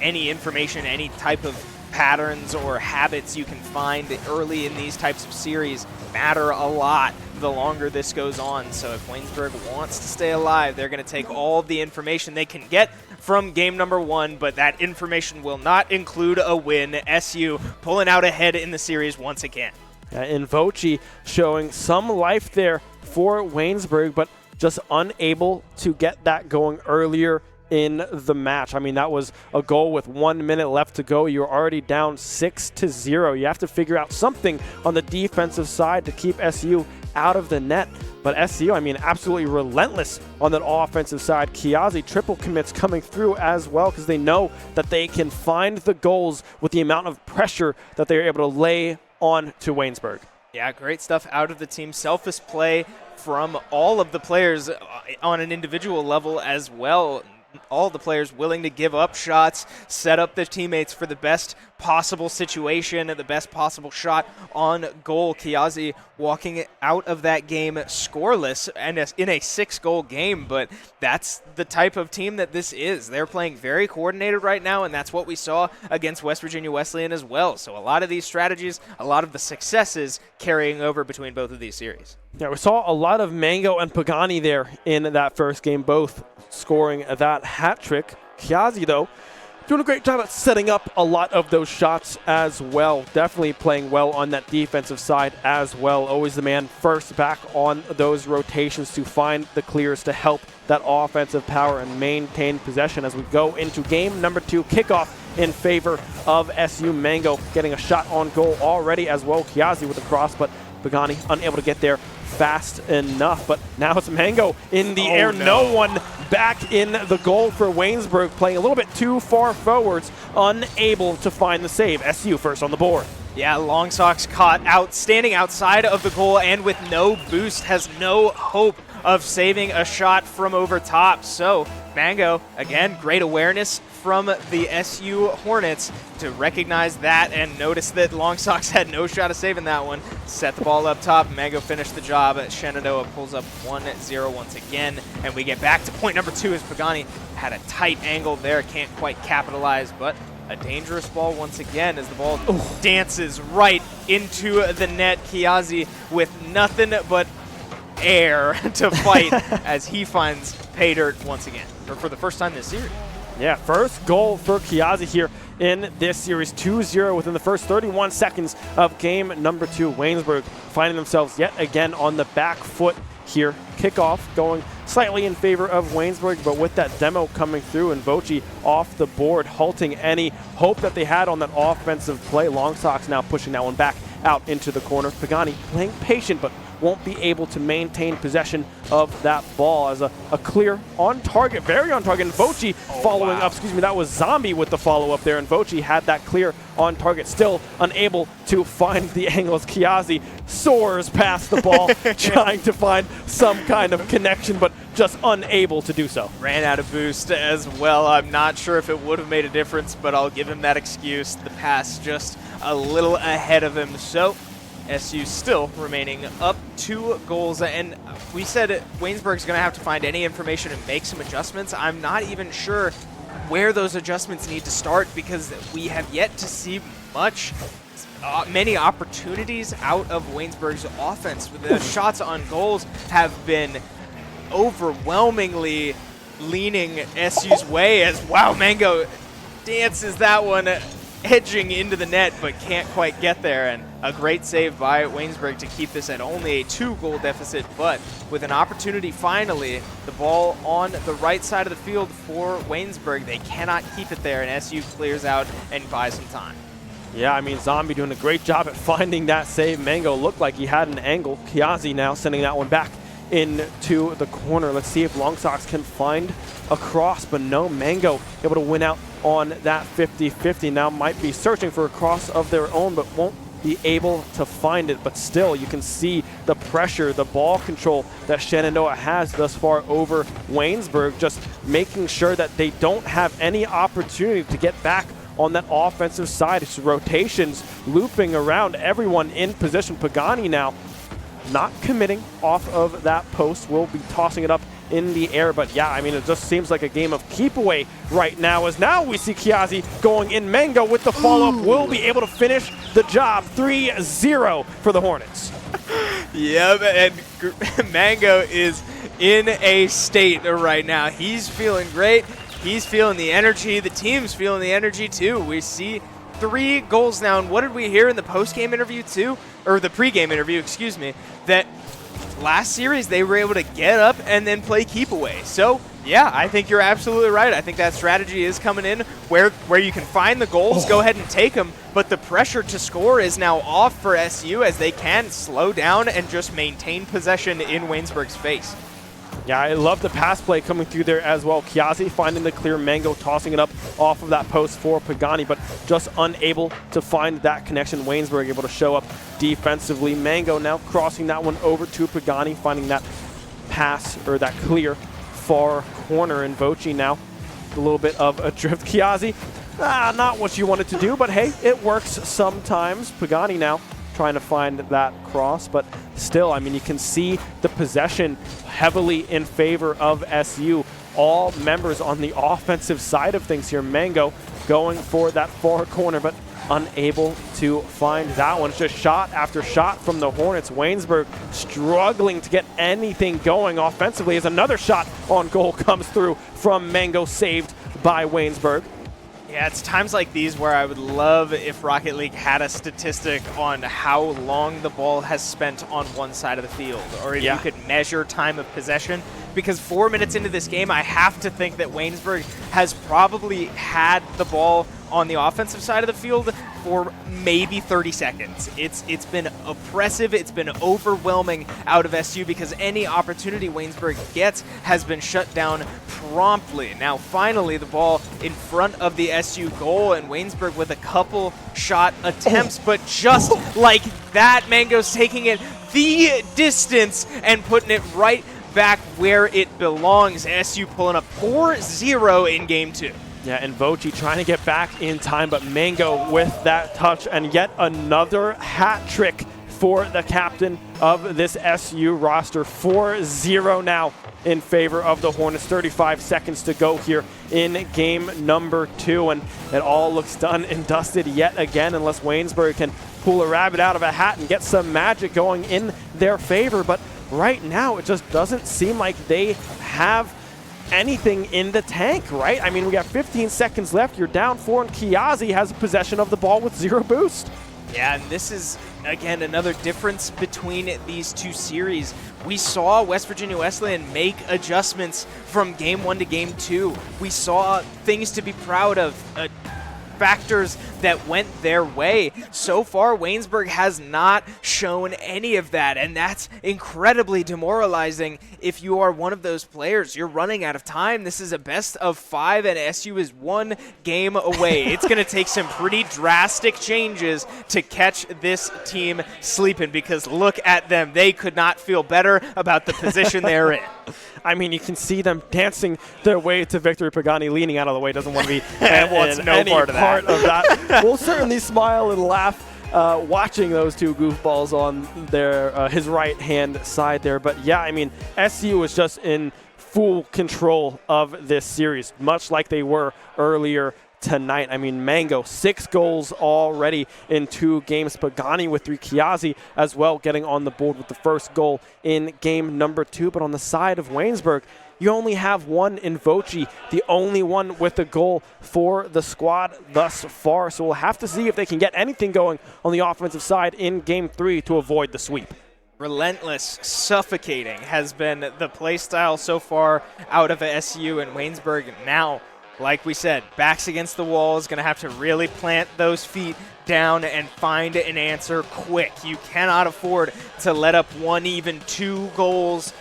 Any information, any type of patterns or habits you can find early in these types of series matter a lot the longer this goes on. So if Waynesburg wants to stay alive, they're going to take all the information they can get from game number 1, but that information will not include a win. SU pulling out ahead in the series once again. And Voci showing some life there for Waynesburg, but just unable to get that going earlier in the match. I mean, that was a goal with 1 minute left to go. You're already down 6-0. You have to figure out something on the defensive side to keep SU out of the net. But SU, I mean, absolutely relentless on that offensive side. Kiazi triple commits coming through as well because they know that they can find the goals with the amount of pressure that they're able to lay on to Waynesburg. Yeah, great stuff out of the team. Selfless play from all of the players on an individual level as well. All the players willing to give up shots, set up their teammates for the best possible situation, the best possible shot on goal. Kiazi walking out of that game scoreless and in a 6-goal game, but that's the type of team that this is. They're playing very coordinated right now, and that's what we saw against West Virginia Wesleyan as well. So a lot of these strategies, a lot of the successes carrying over between both of these series. Yeah, we saw a lot of Mango and Pagani there in that first game, both scoring that hat trick. Kiazi, though, doing a great job at setting up a lot of those shots as well. Definitely playing well on that defensive side as well. Always the man first back on those rotations to find the clears to help that offensive power and maintain possession as we go into game number 2, kickoff in favor of SU. Mango getting a shot on goal already as well. Kiazi with the cross, but Pagani unable to get there fast enough. But now it's Mango in the air. No one back in the goal for Waynesburg, playing a little bit too far forwards, unable to find the save. SU first on the board. Yeah, Long Socks caught out, standing outside of the goal and with no boost, has no hope of saving a shot from over top. So Mango, again, great awareness from the SU Hornets to recognize that and notice that Long Socks had no shot of saving that one. Set the ball up top. Mango finished the job. Shenandoah pulls up 1-0 once again. And we get back to point number 2 as Pagani had a tight angle there. Can't quite capitalize, but a dangerous ball once again as the ball dances right into the net. Kiazi with nothing but air to fight as he finds pay dirt once again, or for the first time this series. Yeah, first goal for Kiazi here in this series, 2-0 within the first 31 seconds of game number 2. Waynesburg finding themselves yet again on the back foot here. Kickoff going slightly in favor of Waynesburg, but with that demo coming through and Voci off the board, halting any hope that they had on that offensive play. Long Socks now pushing that one back out into the corner. Pagani playing patient, but won't be able to maintain possession of that ball as a clear on target, very on target. And Voci following up, that was Zombie with the follow-up there, and Voci had that clear on target, still unable to find the angles. Kiazi soars past the ball, trying to find some kind of connection, but just unable to do so. Ran out of boost as well. I'm not sure if it would have made a difference, but I'll give him that excuse. The pass just a little ahead of him. So SU still remaining up 2 goals, and we said Waynesburg's going to have to find any information and make some adjustments. I'm not even sure where those adjustments need to start because we have yet to see many opportunities out of Waynesburg's offense. The shots on goals have been overwhelmingly leaning SU's way as, wow, Mango dances that one edging into the net, but can't quite get there. And a great save by Waynesburg to keep this at only a 2-goal deficit, but with an opportunity finally, the ball on the right side of the field for Waynesburg. They cannot keep it there, and SU clears out and buys some time. Yeah, I mean, Zombie doing a great job at finding that save. Mango looked like he had an angle. Kiazi now sending that one back into the corner. Let's see if Long Socks can find a cross, but no, Mango able to win out on that 50-50. Now might be searching for a cross of their own, but won't be able to find it. But still, you can see the pressure, the ball control that Shenandoah has thus far over Waynesburg, just making sure that they don't have any opportunity to get back on that offensive side. It's rotations looping around everyone in position. Pagani now not committing off of that post. Will be tossing it up in the air, but yeah, I mean, it just seems like a game of keep away right now, as now we see Kiazi going in. Mango with the follow-up will be able to finish the job. 3-0 for the Hornets. Yep, and Mango is in a state right now. He's feeling great. He's feeling the energy. The team's feeling the energy too. We see 3 goals now, and what did we hear in the post-game interview too? Or the pre-game interview, excuse me, that last series they were able to get up and then play keep away. So Yeah, I think you're absolutely right. I think that strategy is coming in where you can find the goals, go ahead and take them, but the pressure to score is now off for SU as they can slow down and just maintain possession in Waynesburg's face. Yeah, I love the pass play coming through there as well. Kiazi finding the clear, Mango tossing it up off of that post for Pagani, but just unable to find that connection. Waynesburg able to show up defensively. Mango now crossing that one over to Pagani, finding that pass or that clear far corner, and Voci now a little bit of a drift. Kiazi, not what you wanted to do, but hey, it works sometimes. Pagani now trying to find that cross, but still, I mean, you can see the possession heavily in favor of SU. All members on the offensive side of things here. Mango going for that far corner, but unable to find that one. It's just shot after shot from the Hornets. Waynesburg struggling to get anything going offensively as another shot on goal comes through from Mango, saved by Waynesburg. Yeah, it's times like these where I would love if Rocket League had a statistic on how long the ball has spent on one side of the field, or if you could measure time of possession. Because 4 minutes into this game, I have to think that Waynesburg has probably had the ball on the offensive side of the field for maybe 30 seconds. It's been oppressive, it's been overwhelming out of SU because any opportunity Waynesburg gets has been shut down promptly. Now finally the ball in front of the SU goal, and Waynesburg with a couple shot attempts, but just like that, Mango's taking it the distance and putting it right back where it belongs. SU pulling up 4-0 in game 2. Yeah, and Voci trying to get back in time, but Mango with that touch, and yet another hat trick for the captain of this SU roster. 4-0 now in favor of the Hornets. 35 seconds to go here in game number 2, and it all looks done and dusted yet again unless Waynesburg can pull a rabbit out of a hat and get some magic going in their favor. But right now, it just doesn't seem like they have anything in the tank, right? I mean, we got 15 seconds left. You're down 4, and Kiazi has possession of the ball with 0 boost. Yeah, and this is, again, another difference between these two series. We saw West Virginia Wesleyan make adjustments from game 1 to game 2. We saw things to be proud of, factors that went their way. So far, Waynesburg has not shown any of that, and that's incredibly demoralizing if you are one of those players. You're running out of time. This is a best of 5, and SU is 1 game away. It's going to take some pretty drastic changes to catch this team sleeping, because look at them. They could not feel better about the position they're in. I mean, you can see them dancing their way to victory. Pagani leaning out of the way, doesn't want to be wants no any part of that. We'll certainly smile and laugh watching those two goofballs on their his right-hand side there. But yeah, I mean, SU is just in full control of this series, much like they were earlier tonight. I mean, Mango, 6 goals already in 2 games. Pagani with 3. Kiazi as well getting on the board with the first goal in game number 2. But on the side of Waynesburg, you only have 1 in Voci, the only one with a goal for the squad thus far. So we'll have to see if they can get anything going on the offensive side in game 3 to avoid the sweep. Relentless, suffocating has been the play style so far out of SU, and Waynesburg now, like we said, backs against the wall, is going to have to really plant those feet down and find an answer quick. You cannot afford to let up 1, even 2 goals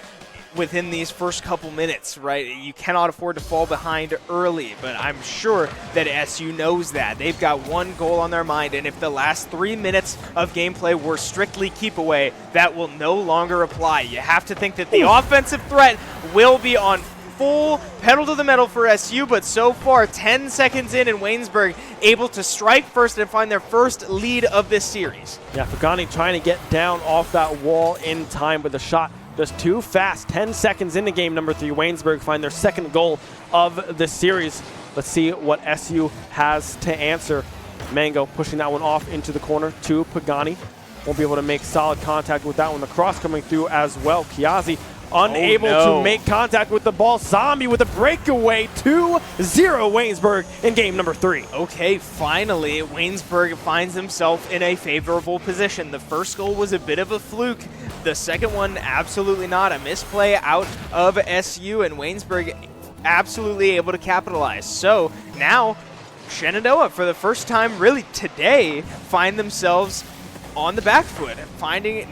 within these first couple minutes, right? You cannot afford to fall behind early, but I'm sure that SU knows that. They've got 1 goal on their mind, and if the last 3 minutes of gameplay were strictly keep away, that will no longer apply. You have to think that the offensive threat will be on full pedal to the metal for SU, but so far 10 seconds in, and Waynesburg able to strike first and find their first lead of this series. Yeah, Pagani trying to get down off that wall in time, but the shot just too fast. 10 seconds into game number 3, Waynesburg find their second goal of the series. Let's see what SU has to answer. Mango pushing that one off into the corner to Pagani. Won't be able to make solid contact with that one. The cross coming through as well. Kiazi unable to make contact with the ball. Zombie with a breakaway. 2-0 Waynesburg in game number 3. Okay, finally, Waynesburg finds himself in a favorable position. The first goal was a bit of a fluke. The second one, absolutely not. A misplay out of SU, and Waynesburg absolutely able to capitalize. So now Shenandoah, for the first time really today, find themselves on the back foot,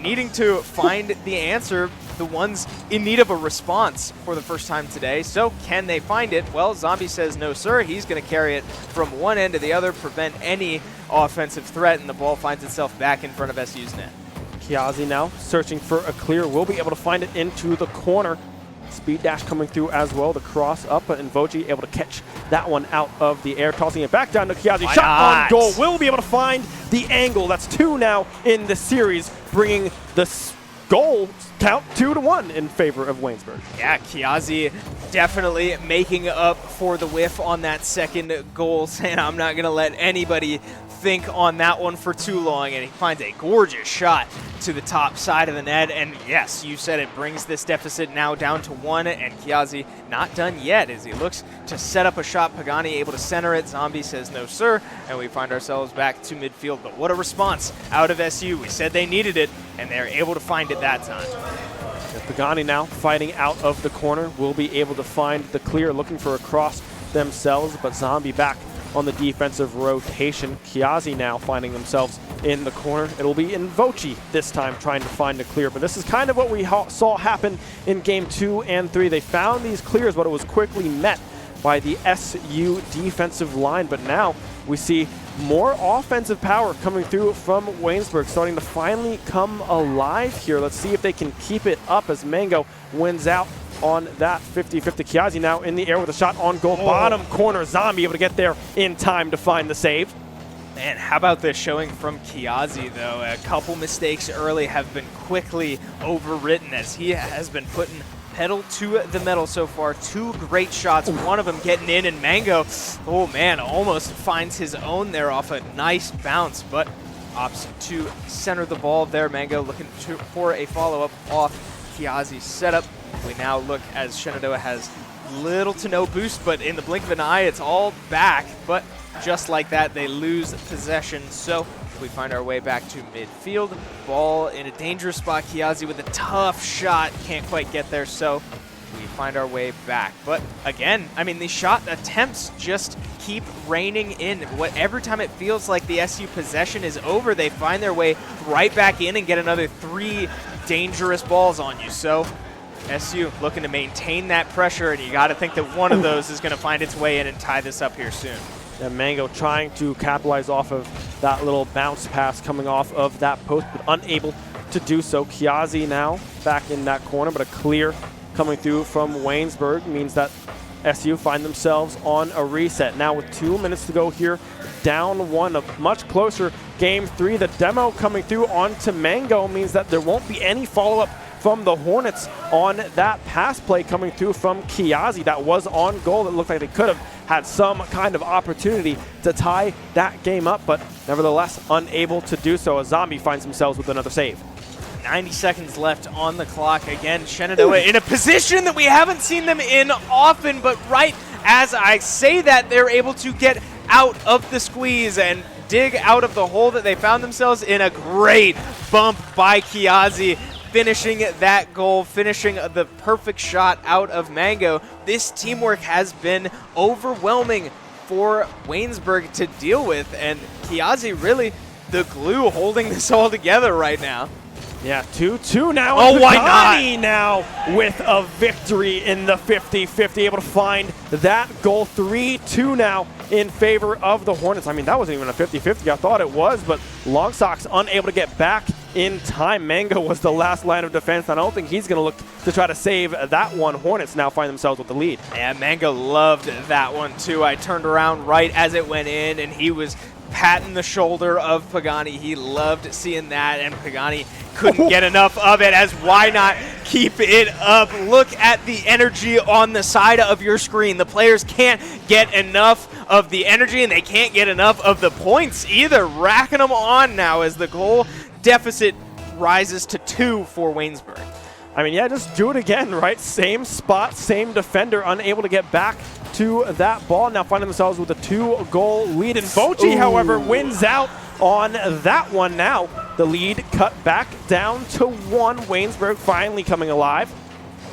needing to find the answer, the ones in need of a response for the first time today. So can they find it? Well, Zombie says no, sir. He's going to carry it from one end to the other, prevent any offensive threat, and the ball finds itself back in front of SU's net. Kiazi now searching for a clear. Will be able to find it into the corner. Speed dash coming through as well. The cross up, and Voji able to catch that one out of the air, tossing it back down to Kiazi. Shot on goal. Will be able to find the angle. That's 2 now in the series, bringing the goal count 2-1 in favor of Waynesburg. Yeah, Kiazi definitely making up for the whiff on that second goal, saying I'm not going to let anybody think on that one for too long, and he finds a gorgeous shot to the top side of the net, and yes, you said it, brings this deficit now down to 1, and Kiazi not done yet as he looks to set up a shot. Pagani able to center it. Zombie says no, sir, and we find ourselves back to midfield, but what a response out of SU. We said they needed it, and they're able to find it that time. Pagani now fighting out of the corner, will be able to find the clear, looking for a cross themselves, but Zombie back on the defensive rotation. Kiazi now finding themselves in the corner. It'll be in Voci this time trying to find a clear, but this is kind of what we saw happen in game 2 and 3. They found these clears, but it was quickly met by the SU defensive line, but now we see more offensive power coming through from Waynesburg, starting to finally come alive here. Let's see if they can keep it up as Mango wins out on that 50-50. Kiazi now in the air with a shot on goal. Bottom corner. Zombie able to get there in time to find the save. Man, how about this showing from Kiazi, though? A couple mistakes early have been quickly overwritten as he has been putting pedal to the metal so far. 2 great shots, one of them getting in, and Mango, oh man, almost finds his own there off a nice bounce, but opts to center the ball there. Mango looking for a follow-up off Kiazi's setup. We now look as Shenandoah has little to no boost, but in the blink of an eye, it's all back. But just like that, they lose possession. So we find our way back to midfield. Ball in a dangerous spot. Kiazi with a tough shot. Can't quite get there, so we find our way back. But again, I mean, these shot attempts just keep raining in. Every time it feels like the SU possession is over, they find their way right back in and get another 3 dangerous balls on you. So SU looking to maintain that pressure, and you got to think that one of those is going to find its way in and tie this up here soon. And Mango trying to capitalize off of that little bounce pass coming off of that post, but unable to do so. Kiazi now back in that corner, but a clear coming through from Waynesburg means that SU find themselves on a reset. Now with 2 minutes to go here, down 1, a much closer game 3. The demo coming through onto Mango means that there won't be any follow-up from the Hornets on that pass play coming through from Kiazi. That was on goal. It looked like they could have had some kind of opportunity to tie that game up, but nevertheless unable to do so as Zombie finds themselves with another save. 90 seconds left on the clock. Again, Shenandoah in a position that we haven't seen them in often, but right as I say that, they're able to get out of the squeeze and dig out of the hole that they found themselves in. A great bump by Kiazi, finishing that goal, finishing the perfect shot out of Mango. This teamwork has been overwhelming for Waynesburg to deal with, and Kiazi really the glue holding this all together right now. Yeah, 2-2 now. Oh, why not? Now with a victory in the 50-50, able to find that goal. 3-2 now in favor of the Hornets. I mean, that wasn't even a 50-50. I thought it was, but Long Socks unable to get back in time. Mango was the last line of defense. I don't think he's going to look to try to save that one. Hornets now find themselves with the lead. Yeah, Mango loved that one too. I turned around right as it went in, and he was patting the shoulder of Pagani. He loved seeing that, and Pagani couldn't get enough of it, as why not keep it up? Look at the energy on the side of your screen. The players can't get enough of the energy, and they can't get enough of the points either. Racking them on now as the goal deficit rises to 2 for Waynesburg. I mean, yeah, just do it again, right? Same spot, same defender, unable to get back to that ball. Now finding themselves with a 2-goal lead. And Voci, however, wins out on that one. Now the lead cut back down to 1. Waynesburg finally coming alive.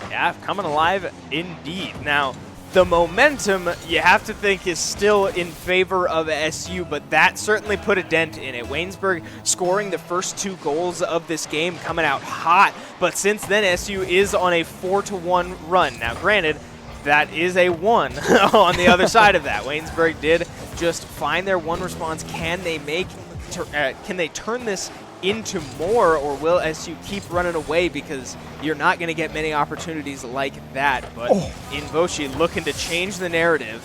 Yeah, coming alive indeed. Now the momentum, you have to think, is still in favor of SU, but that certainly put a dent in it. Waynesburg scoring the first 2 goals of this game, coming out hot, but since then SU is on a 4-1 run. Now granted, that is a 1 on the other side of that. Waynesburg did just find their 1 response. Can they turn this into more, or will SU keep running away, because you're not going to get many opportunities like that. But Invochi looking to change the narrative.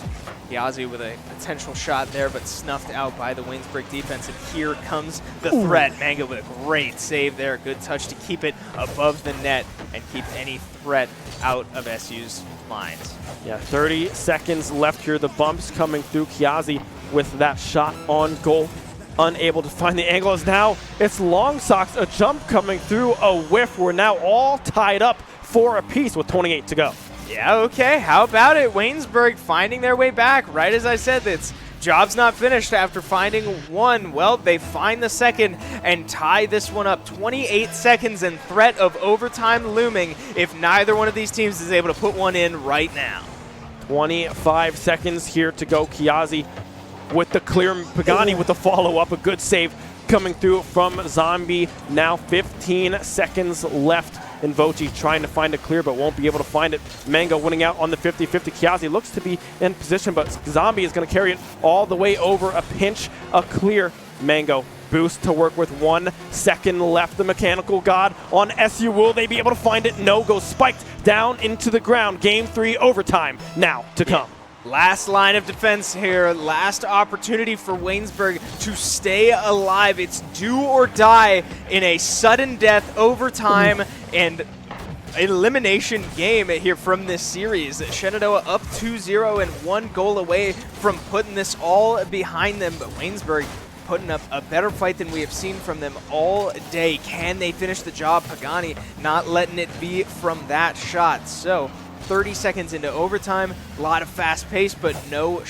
Kiazi with a potential shot there, but snuffed out by the Waynesburg defense. And here comes the threat. Mango with a great save there. Good touch to keep it above the net and keep any threat out of SU's lines. Yeah, 30 seconds left here. The bumps coming through. Kiazi with that shot on goal. Unable to find the angle as now it's Long Socks, a jump coming through, a whiff. We're now all tied up 4 apiece with 28 to go. Yeah, okay, how about it? Waynesburg finding their way back. Right as I said, it's job's not finished after finding 1. Well, they find the second and tie this one up. 28 seconds and threat of overtime looming if neither one of these teams is able to put one in right now. 25 seconds here to go. Kiazi with the clear. Pagani with the follow-up. A good save coming through from Zombie. Now 15 seconds left. Invochi trying to find a clear, but won't be able to find it. Mango winning out on the 50-50. Kiazi looks to be in position, but Zombie is going to carry it all the way over. A pinch, a clear. Mango boost to work with. 1 second left. The Mechanical God on SU. Will they be able to find it? No. Goes spiked down into the ground. Game 3 overtime now to come. Last line of defense here. Last opportunity for Waynesburg to stay alive. It's do or die in a sudden death overtime and elimination game here from this series. Shenandoah up 2-0 and 1 goal away from putting this all behind them. But Waynesburg putting up a better fight than we have seen from them all day. Can they finish the job? Pagani not letting it be from that shot. So 30 seconds into overtime, a lot of fast pace, but no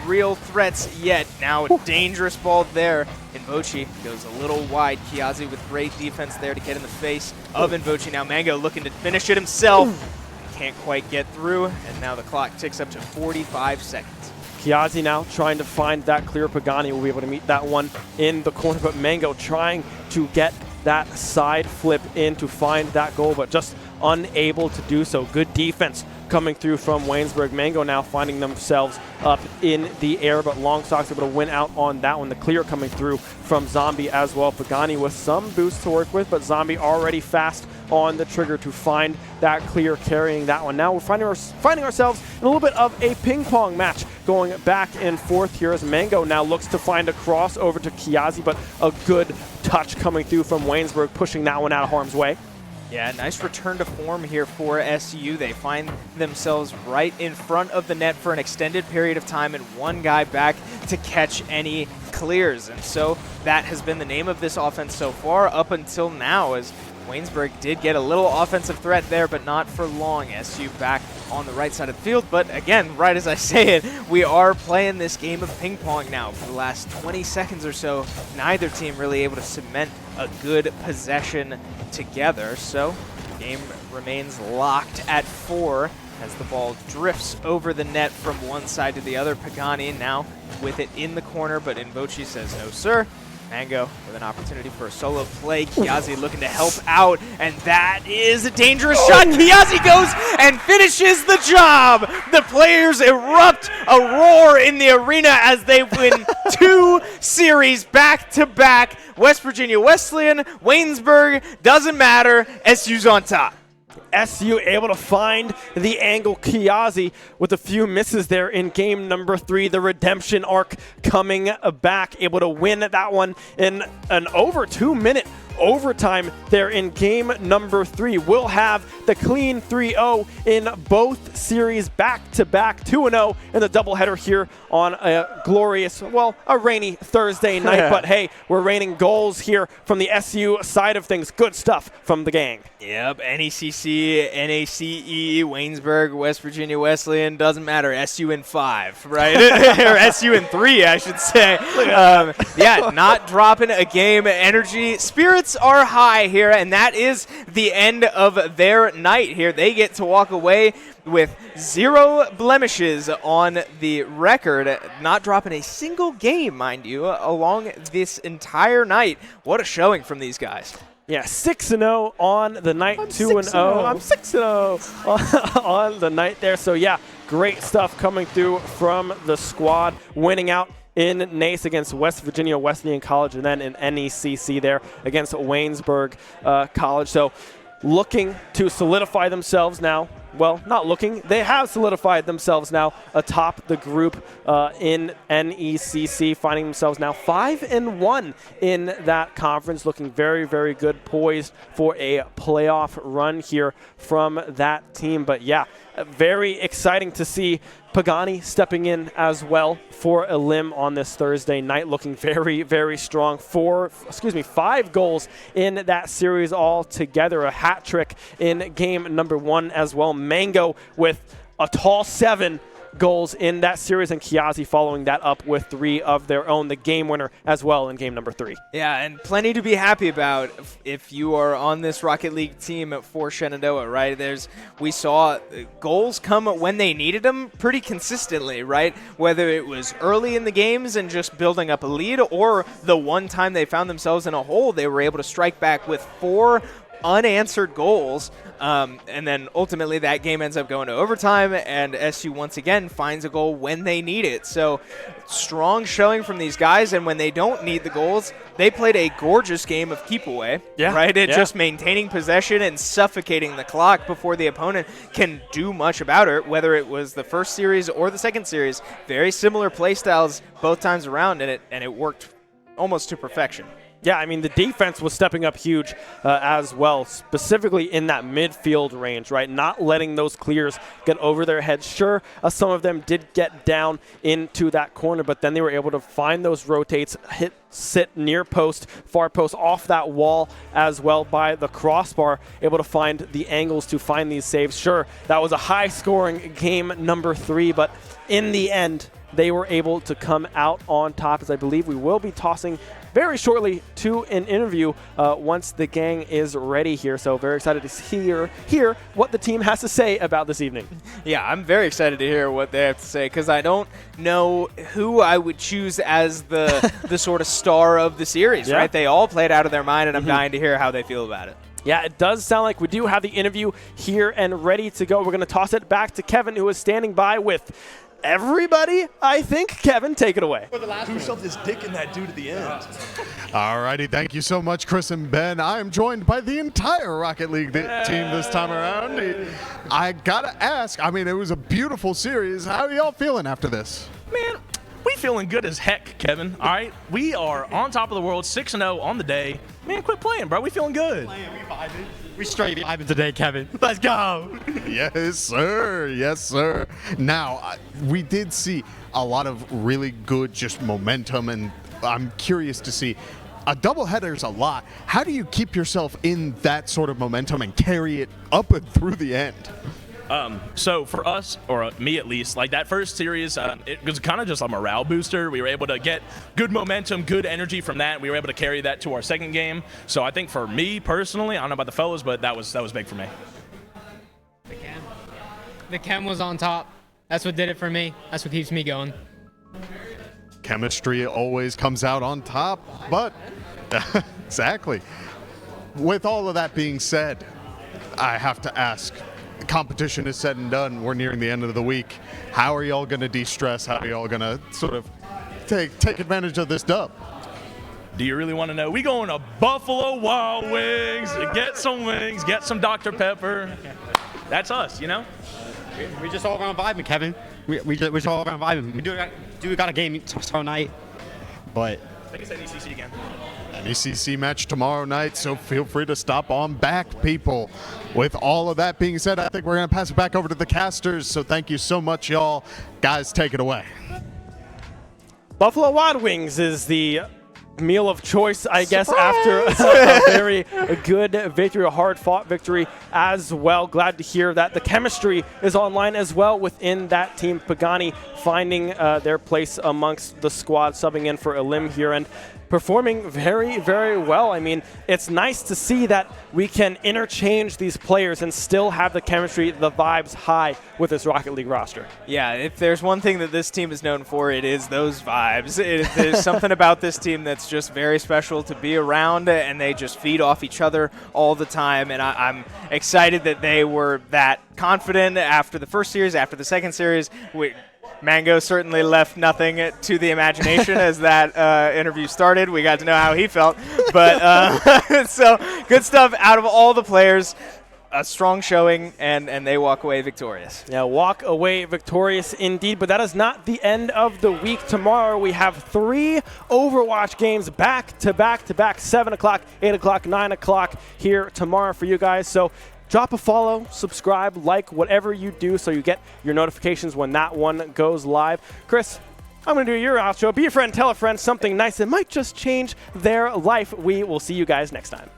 real threats yet. Now a dangerous ball there. Invochi goes a little wide. Kiazi with great defense there to get in the face of Invochi. Now Mango looking to finish it himself. Can't quite get through, and now the clock ticks up to 45 seconds. Kiazi now trying to find that clear. Pagani will be able to meet that one in the corner, but Mango trying to get that side flip in to find that goal, but just unable to do so. Good defense coming through from Waynesburg. Mango now finding themselves up in the air, but Long Socks able to win out on that one. The clear coming through from Zombie as well. Pagani with some boost to work with, but Zombie already fast on the trigger to find that clear, carrying that one. Now we're finding ourselves in a little bit of a ping pong match going back and forth here as Mango now looks to find a cross over to Kiazi, but a good touch coming through from Waynesburg, pushing that one out of harm's way. Yeah, nice return to form here for SU. They find themselves right in front of the net for an extended period of time and 1 guy back to catch any clears. And so that has been the name of this offense so far up until now, as Waynesburg did get a little offensive threat there, but not for long. SU back on the right side of the field. But again, right as I say it, we are playing this game of ping pong now. For the last 20 seconds or so, neither team really able to cement a good possession together. So the game remains locked at 4 as the ball drifts over the net from one side to the other. Pagani now with it in the corner, but Invochi says no, sir. Mango with an opportunity for a solo play. Kiazi looking to help out, and that is a dangerous shot. Kiazi goes and finishes the job. The players erupt a roar in the arena as they win 2 series back-to-back. West Virginia Wesleyan, Waynesburg, doesn't matter. SU's on top. SU able to find the angle. Kiazi with a few misses there in game number 3. The redemption arc coming back, able to win that one in an over 2-minute overtime there in game number 3. We'll have the clean 3-0 in both series back-to-back, 2-0 in the doubleheader here on a glorious, well, a rainy Thursday night. But hey, we're raining goals here from the SU side of things. Good stuff from the gang. Yep, NECC, NACE, Waynesburg, West Virginia Wesleyan, doesn't matter. SU in 5, right? Or SU in 3, I should say. Yeah, not dropping a game. Energy, spirits are high here, and that is the end of their night here. They get to walk away with 0 blemishes on the record, not dropping a single game, mind you, along this entire night. What a showing from these guys. Yeah, 6-0 on the night, 2-0. I'm 6-0 on the night there. So, yeah, great stuff coming through from the squad, winning out in NACE against West Virginia Wesleyan College, and then in NECC there against Waynesburg College. So looking to solidify themselves now. Well, not looking. They have solidified themselves now atop the group in NECC, finding themselves now 5-1 in that conference, looking very, very good, poised for a playoff run here from that team. But yeah, very exciting to see Pagani stepping in as well for a limb on this Thursday night, looking very, very strong. 5 goals in that series altogether, a hat trick in game number 1 as well. Mango with a tall 7 goals in that series, and Kiazi following that up with 3 of their own, the game winner as well in game number 3. Yeah, and plenty to be happy about if you are on this Rocket League team for Shenandoah, right? We saw goals come when they needed them pretty consistently, right? Whether it was early in the games and just building up a lead, or the one time they found themselves in a hole, they were able to strike back with 4 unanswered goals, and then ultimately that game ends up going to overtime, and SU once again finds a goal when they need it. So strong showing from these guys, and when they don't need the goals, they played a gorgeous game of keep away, right? Just maintaining possession and suffocating the clock before the opponent can do much about it, whether it was the first series or the second series. Very similar play styles both times around, and it worked almost to perfection. Yeah, I mean, the defense was stepping up huge as well, specifically in that midfield range, right? Not letting those clears get over their heads. Sure, some of them did get down into that corner, but then they were able to find those rotates, sit near post, far post, off that wall as well by the crossbar, able to find the angles to find these saves. Sure, that was a high-scoring game number 3, but in the end, they were able to come out on top, as I believe we will be tossing very shortly to an interview once the gang is ready here. So very excited to hear what the team has to say about this evening. Yeah, I'm very excited to hear what they have to say, because I don't know who I would choose as the sort of star of the series, right? They all played out of their mind, and I'm dying to hear how they feel about it. Yeah, it does sound like we do have the interview here and ready to go. We're going to toss it back to Kevin, who is standing by with everybody, I think. Kevin, take it away. Who shoved his dick in that dude at the end? All righty, thank you so much, Chris and Ben. I am joined by the entire Rocket League team this time around. I gotta ask, I mean, it was a beautiful series. How are y'all feeling after this? Man, we feeling good as heck, Kevin. All right, we are on top of the world, 6-0 on the day. Man, quit playing, bro. We feeling good. We straight vibing today, Kevin. Let's go. Yes, sir. Yes, sir. Now, we did see a lot of really good just momentum, and I'm curious to see a doubleheader's a lot. How do you keep yourself in that sort of momentum and carry it up and through the end? So for us, or me at least, like that first series, it was kind of just a morale booster. We were able to get good momentum, good energy from that. We were able to carry that to our second game. So I think for me personally, I don't know about the fellas, but that was big for me. The chem was on top. That's what did it for me. That's what keeps me going. Chemistry always comes out on top, but exactly. With all of that being said, I have to ask, competition is said and done. We're nearing the end of the week. How are y'all going to de-stress? How are y'all going to sort of take advantage of this dub? Do you really want to know? We going to Buffalo Wild Wings to get some wings, get some Dr. Pepper. That's us, you know? We just all around vibing, Kevin. We just all around vibing. We got a game tomorrow night, but I think it's NECC again. NECC match tomorrow night, so feel free to stop on back, people. With all of that being said, I think we're going to pass it back over to the casters, so thank you so much, y'all. Guys, take it away. Buffalo Wild Wings is the meal of choice, I guess, after a very good victory, a hard-fought victory as well. Glad to hear that the chemistry is online as well within that team. Pagani finding their place amongst the squad, subbing in for Elim here and performing very, very well. I mean, it's nice to see that we can interchange these players and still have the chemistry, the vibes high with this Rocket League roster. Yeah, if there's one thing that this team is known for, it is those vibes. There's something about this team that's just very special to be around, and they just feed off each other all the time. And I'm excited that they were that confident after the first series, after the second series. Mango certainly left nothing to the imagination as that interview started. We got to know how he felt. But so good stuff out of all the players. A strong showing, and they walk away victorious. Yeah, walk away victorious indeed. But that is not the end of the week. Tomorrow we have 3 Overwatch games back to back to back. 7 o'clock, 8 o'clock, 9 o'clock here tomorrow for you guys. So drop a follow, subscribe, like, whatever you do so you get your notifications when that one goes live. Chris, I'm going to do your outro. Be a friend, tell a friend something nice that might just change their life. We will see you guys next time.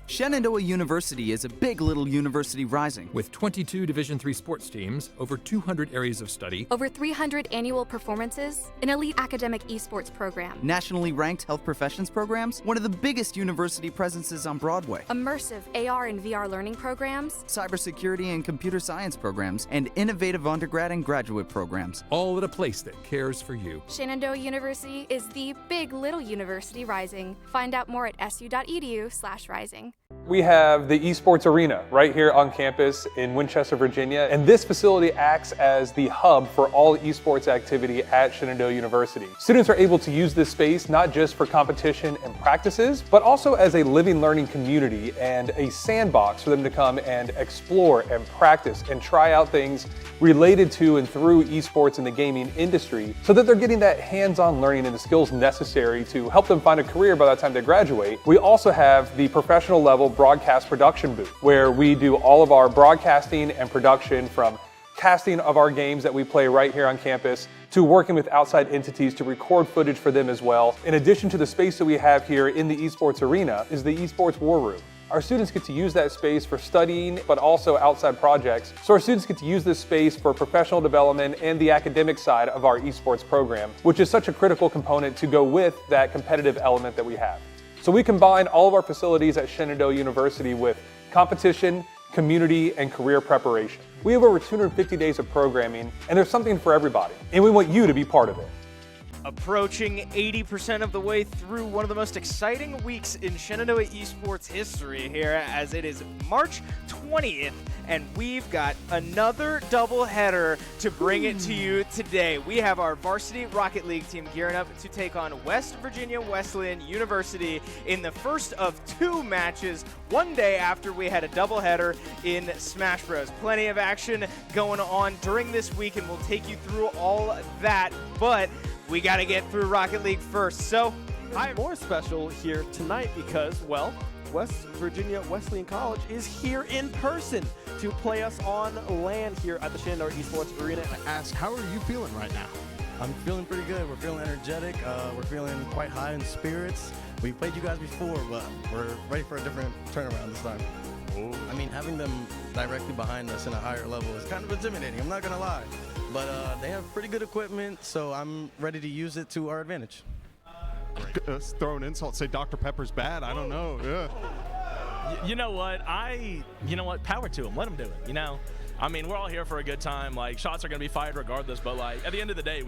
Shenandoah University is a big little university rising. With 22 Division III sports teams, over 200 areas of study, Over 300 annual performances, an elite academic esports program, Nationally ranked health professions programs, one of the biggest university presences on Broadway. immersive AR and VR learning programs, Cybersecurity and computer science programs, and innovative undergrad and graduate programs. all at a place that cares for you. Shenandoah University is the big little university rising. Find out more at su.edu/rising. We have the Esports Arena right here on campus in Winchester, Virginia, and this facility acts as the hub for all esports activity at Shenandoah University. Students are able to use this space not just for competition and practices, but also as a living learning community and a sandbox for them to come and explore and practice and try out things related to and through esports in the gaming industry so that they're getting that hands-on learning and the skills necessary to help them find a career by the time they graduate. We also have the professional level broadcast production booth where we do all of our broadcasting and production, from casting of our games that we play right here on campus to working with outside entities to record footage for them as well. In addition to the space that we have here in the Esports Arena is the Esports War Room. Our students get to use that space for studying, but also outside projects. So our students get to use this space for professional development and the academic side of our esports program, which is such a critical component to go with that competitive element that we have. So we combine all of our facilities at Shenandoah University with competition, community, and career preparation. We have over 250 days of programming, and there's something for everybody, and we want you to be part of it. Approaching 80% of the way through one of the most exciting weeks in Shenandoah esports history here, as it is March 20th, and we've got another doubleheader to bring it to you today. We have our Varsity Rocket League team gearing up to take on West Virginia Wesleyan University in the first of 2 matches, one day after we had a doubleheader in Smash Bros. Plenty of action going on during this week, and we'll take you through all that, but we got to get through Rocket League first. So, I'm more special here tonight because, well, West Virginia Wesleyan College is here in person to play us on land here at the Shenandoah Esports Arena. Ask, how are you feeling right now? I'm feeling pretty good. We're feeling energetic. We're feeling quite high in spirits. We played you guys before, but we're ready for a different turnaround this time. I mean, having them directly behind us in a higher level is kind of intimidating, I'm not going to lie. But they have pretty good equipment, so I'm ready to use it to our advantage. Throw an insult, say Dr. Pepper's bad. I don't know. Yeah. You know what? Power to them. Let them do it. You know, I mean, we're all here for a good time. Like, shots are going to be fired regardless. But like, at the end of the day,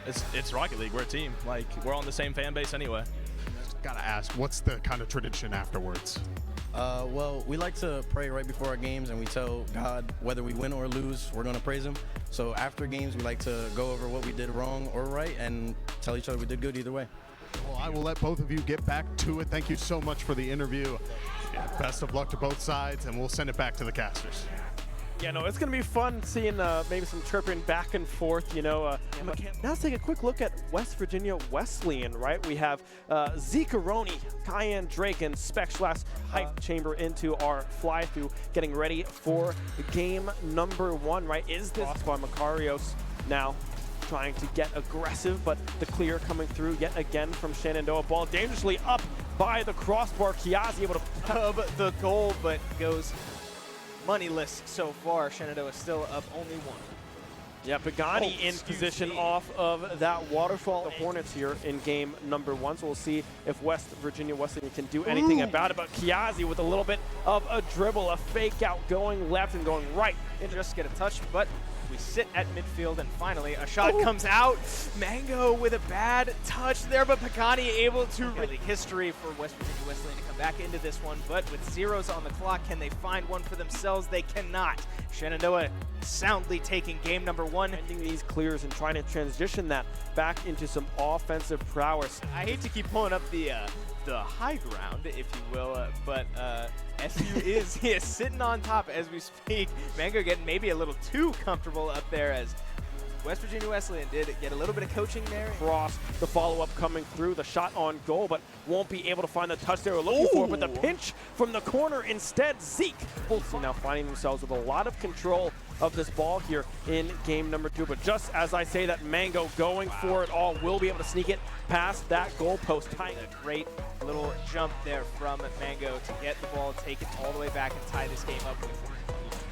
it's Rocket League. We're a team. Like, we're on the same fan base anyway. Gotta ask, what's the kind of tradition afterwards? Well, we like to pray right before our games, and we tell God whether we win or lose, we're going to praise him. So after games, we like to go over what we did wrong or right and tell each other we did good either way. Well, I will let both of you get back to it. Thank you so much for the interview. Yeah, best of luck to both sides, and we'll send it back to the casters. Yeah, no, it's going to be fun seeing maybe some chirping back and forth, you know. Now let's take a quick look at West Virginia Wesleyan, right? We have Zekaroni, Cayenne Drake, and Specschlass Hype Chamber into our fly-through, getting ready for game number 1, right? Is this by Macarios now trying to get aggressive, but the clear coming through yet again from Shenandoah. Ball dangerously up by the crossbar. Kiazi able to pub the goal, but goes moneyless so far. Shenandoah still up only one. Yeah, Pagani in position off of that waterfall. The Hornets here in game number 1, so we'll see if West Virginia Wesleyan can do anything about it. But Kiazi with a little bit of a dribble, a fake out going left and going right. And just get a touch, but we sit at midfield, and finally a shot comes out. Mango with a bad touch there, but Pagani able to really history for West Virginia Wesleyan to come back into this one. But with zeros on the clock, can they find one for themselves? They cannot. Shenandoah soundly taking game number 1. Ending these clears and trying to transition that back into some offensive prowess. I hate to keep pulling up the high ground, if you will, but SU is sitting on top as we speak. Mango getting maybe a little too comfortable up there, as West Virginia Wesleyan did get a little bit of coaching there. Cross, the follow-up coming through, the shot on goal, but won't be able to find the touch they were looking for. But the pinch from the corner instead, Zeke. Fulton now finding themselves with a lot of control of this ball here in game number 2. But just as I say that, Mango going for it all will be able to sneak it past that goalpost. Tying a great little jump there from Mango to get the ball, take it all the way back and tie this game up with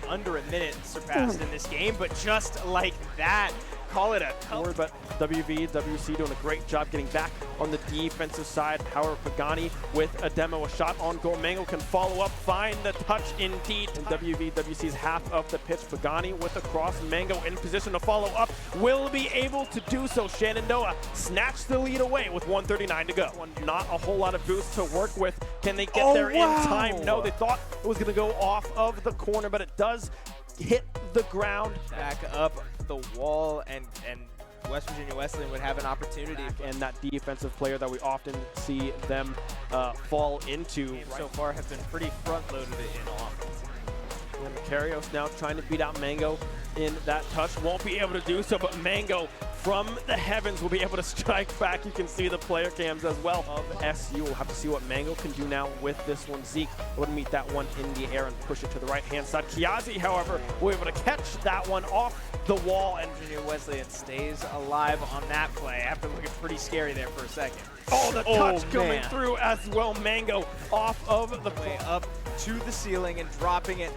under a minute surpassed in this game. But just like that, call it a cover. But WC doing a great job getting back on the defensive side. Power Pagani with a demo, a shot on goal. Mango can follow up, find the touch indeed. And WC's half of the pitch. Pagani with a cross. Mango in position to follow up. Will be able to do so. Shenandoah snatched the lead away with 1:39 to go. Not a whole lot of boost to work with. Can they get there in time? No, they thought it was going to go off of the corner, but it does hit the ground. Back up the wall, and West Virginia Wesleyan would have an opportunity. And that defensive player that we often see them fall into. So far have been pretty front-loaded in offense. And Karios now trying to beat out Mango in that touch. Won't be able to do so, but Mango from the heavens will be able to strike back. You can see the player cams as well of SU. We'll have to see what Mango can do now with this one. Zeke would meet that one in the air and push it to the right-hand side. Kiazi, however, will be able to catch that one off the wall, and Virginia Wesleyan stays alive on that play after looking pretty scary there for a second. Oh, the touch coming through as well. Mango off of the way up to the ceiling and dropping it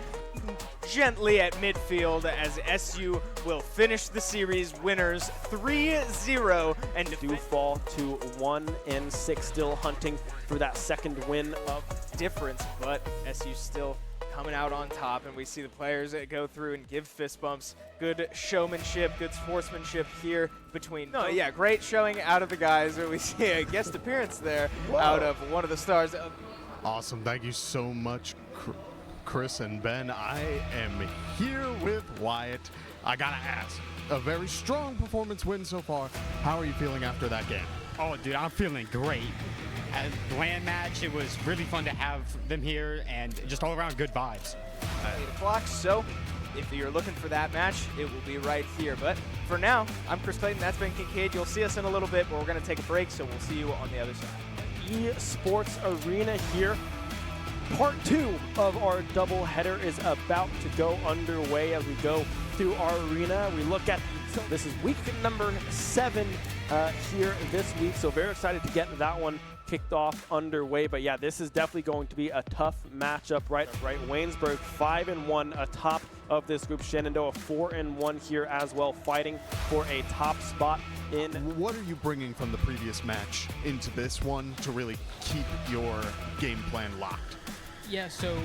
gently at midfield, as SU will finish the series winners 3-0 and do fall to 1-6, still hunting for that second win of difference, but SU still coming out on top, and we see the players go through and give fist bumps. Good showmanship, good sportsmanship here between. No, yeah, great showing out of the guys. We see a guest appearance there out of one of the stars. Awesome, thank you so much, Chris and Ben. I am here with Wyatt. I gotta ask, a very strong performance win so far. How are you feeling after that game? Oh, dude, I'm feeling great. At the LAN match, it was really fun to have them here, and just all around good vibes. 8 o'clock, so if you're looking for that match, it will be right here. But for now, I'm Chris Clayton, that's Ben Kincaid. You'll see us in a little bit, but we're gonna take a break, so we'll see you on the other side. Esports Arena here. Part 2 of our doubleheader is about to go underway as we go through our arena. We look at, so this is week number 7 here this week, so very excited to get that one kicked off underway. But yeah, this is definitely going to be a tough matchup, right? Waynesburg 5-1 atop of this group. Shenandoah 4-1 here as well, fighting for a top spot in. What are you bringing from the previous match into this one to really keep your game plan locked? Yeah, so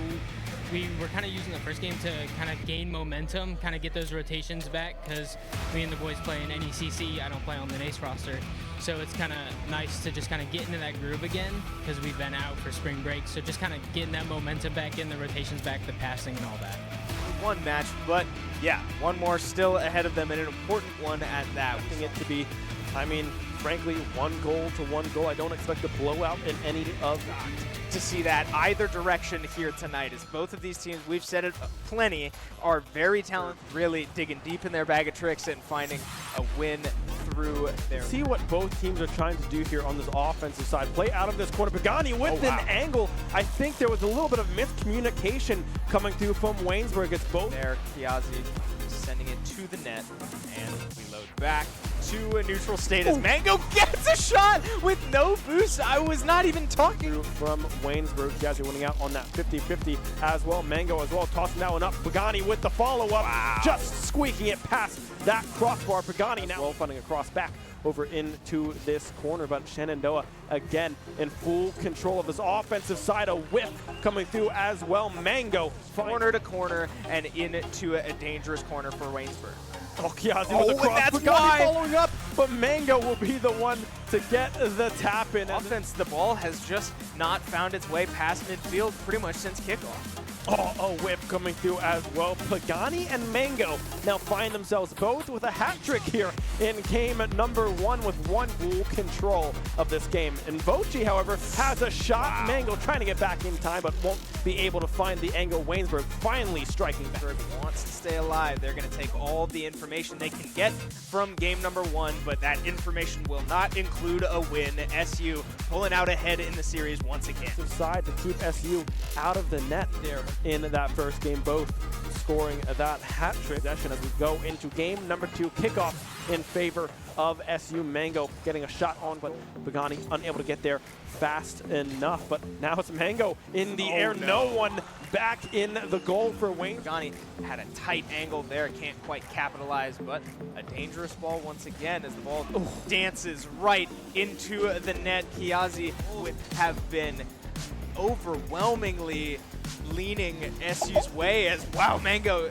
we were kind of using the first game to kind of gain momentum, kind of get those rotations back, because me and the boys play in NECC. I don't play on the NACE roster. So it's kind of nice to just kind of get into that groove again, because we've been out for spring break. So just kind of getting that momentum back in, the rotations back, the passing and all that. One match, but yeah, one more still ahead of them, and an important one at that. We think it to be, I mean, frankly, 1 goal to 1 goal. I don't expect a blowout in any of to see that either direction here tonight, as both of these teams, we've said it plenty, are very talented, really digging deep in their bag of tricks and finding a win through their. See what both teams are trying to do here on this offensive side. Play out of this corner. Pagani with an angle. I think there was a little bit of miscommunication coming through from Waynesburg. It's both there. Kiazi sending it to the net, and we load back into a neutral state as Mango gets a shot with no boost. I was not even talking. From Waynesburg, Kiazi winning out on that 50-50 as well. Mango as well, tossing that one up. Pagani with the follow-up, just squeaking it past that crossbar. Pagani now well funding across back over into this corner, but Shenandoah again in full control of this offensive side. A whiff coming through as well. Mango corner to corner and into a dangerous corner for Waynesburg. Oh, Kiazi with the cross. That's Pagani why. Following up, but Mango will be the one to get the tap in. Offense, the ball has just not found its way past midfield pretty much since kickoff. Oh, a whip coming through as well. Pagani and Mango now find themselves both with a hat trick here in game number 1 with one full control of this game. And Vochi, however, has a shot. Mango trying to get back in time, but won't be able to find the angle. Waynesburg finally striking back. Wants to stay alive. They're going to take all the information they can get from game number 1, but that information will not include a win. SU pulling out ahead in the series once again. Side to keep SU out of the net there in that first game, both scoring that hat trick as we go into game number 2, kickoff in favor of SU. Mango getting a shot on, but Pagani unable to get there fast enough. But now it's Mango in the air. No one back in the goal for Wayne. Pagani had a tight angle there, can't quite capitalize, but a dangerous ball once again as the ball dances right into the net. Kiazi would have been overwhelmingly leaning SU's way as, wow, Mango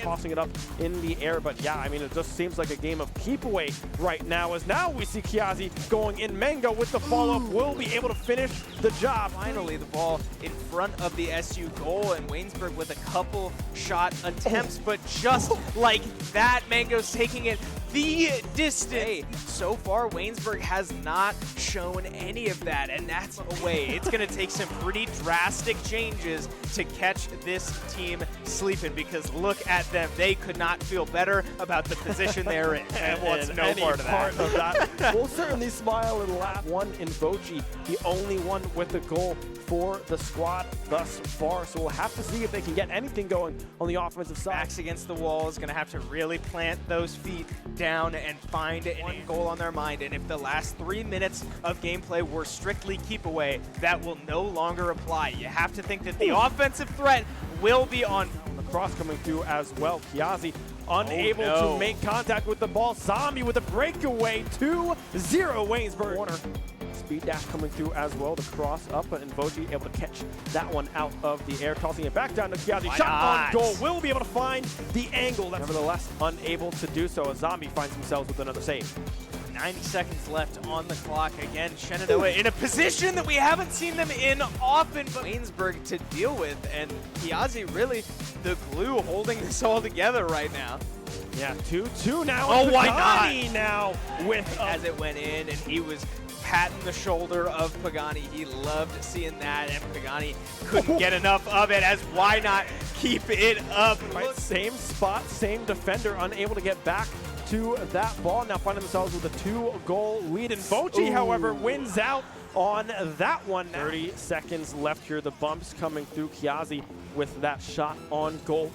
tossing it up in the air. But yeah, I mean, it just seems like a game of keep away right now, as now we see Kiazi going in. Mango with the follow-up will be able to finish the job. Finally, the ball in front of the SU goal, and Waynesburg with a couple shot attempts, but just like that, Mango's taking it the distance. So far, Waynesburg has not shown any of that, and that's a way. It's going to take some pretty drastic changes to catch this team sleeping, because look at them. They could not feel better about the position they're in. And wants no part of that. We'll certainly smile and laugh. One in Vochi, the only one with the goal for the squad thus far. So we'll have to see if they can get anything going on the offensive side. Backs against the wall is going to have to really plant those feet down and find one goal on their mind. And if the last 3 minutes of gameplay were strictly keep away, that will no longer apply. You have to think that the offensive threat will be on. The cross coming through as well. Kiazi unable to make contact with the ball. Zombie with a breakaway. 2-0 Waynesburg. Warner. Speed dash coming through as well. The cross up, and Voji able to catch that one out of the air, tossing it back down to Kiazi. Shot on goal. Will be able to find the angle. Nevertheless, unable to do so. A Zombie finds themselves with another save. 90 seconds left on the clock. Again, Shenandoah in a position that we haven't seen them in often, but Waynesburg to deal with, and Kiazi really the glue holding this all together right now. Yeah, 2-2 now. Oh, why Pagani not? Now with as it went in, and he was patting the shoulder of Pagani. He loved seeing that, and Pagani couldn't get enough of it, as why not keep it up? Right, same spot, same defender, unable to get back to that ball. Now finding themselves with a 2-goal lead, and Vochi, however, wins out on that one. 30 seconds left here. The bumps coming through. Kiazi with that shot on goal.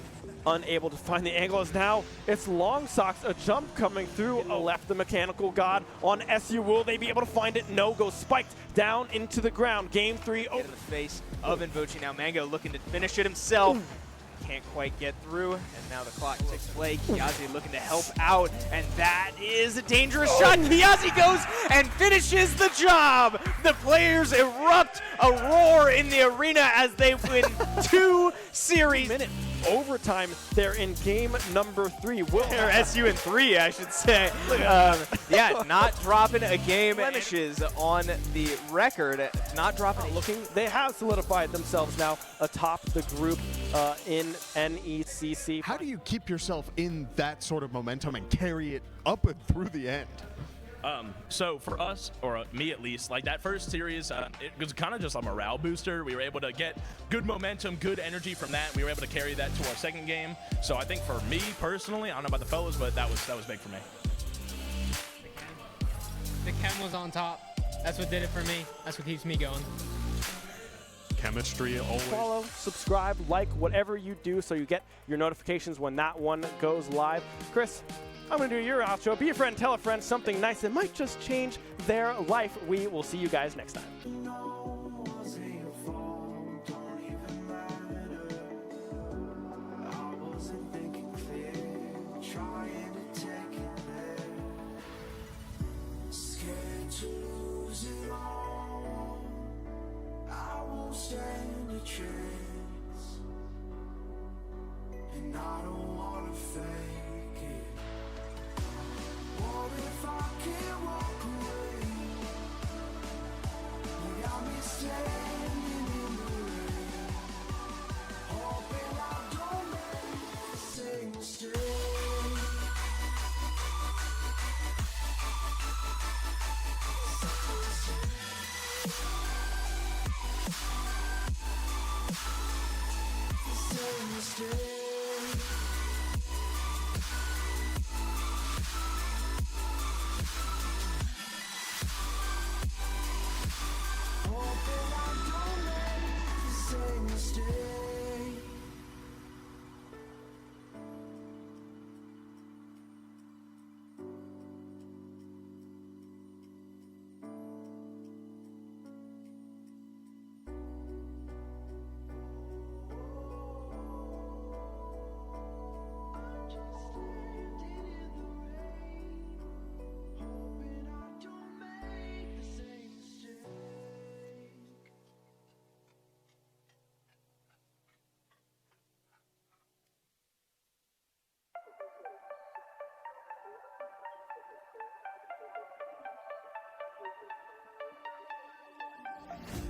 Unable to find the angle, as now it's Long Socks. A jump coming through. Left the mechanical god on SU. Will they be able to find it? No. Goes spiked down into the ground. Game 3 in the face of Invochi. Now Mango looking to finish it himself. Can't quite get through, and now the clock ticks play. Kiazi looking to help out, and that is a dangerous shot. Kiazi goes and finishes the job. The players erupt a roar in the arena as they win 2 series. Overtime there in game number 3. Or SU in 3, I should say. Yeah, not dropping a game. Finishes on the record. Not dropping. Looking, they have solidified themselves now atop the group in NECC. How do you keep yourself in that sort of momentum and carry it up and through the end? So for us, or me at least, like that first series, it was kind of just a morale booster. We were able to get good momentum, good energy from that. We were able to carry that to our second game. So I think for me personally, I don't know about the fellas, but that was big for me. The chem was on top. That's what did it for me. That's what keeps me going. Chemistry always. Follow, subscribe, like, whatever you do so you get your notifications when that one goes live. Chris, I'm going to do your outro. Be a friend, tell a friend something nice that might just change their life. We will see you guys next time. Stand a chance, and I don't wanna fake it. What if I can't walk away? You got me standing in the rain, hoping I don't make the same mistake.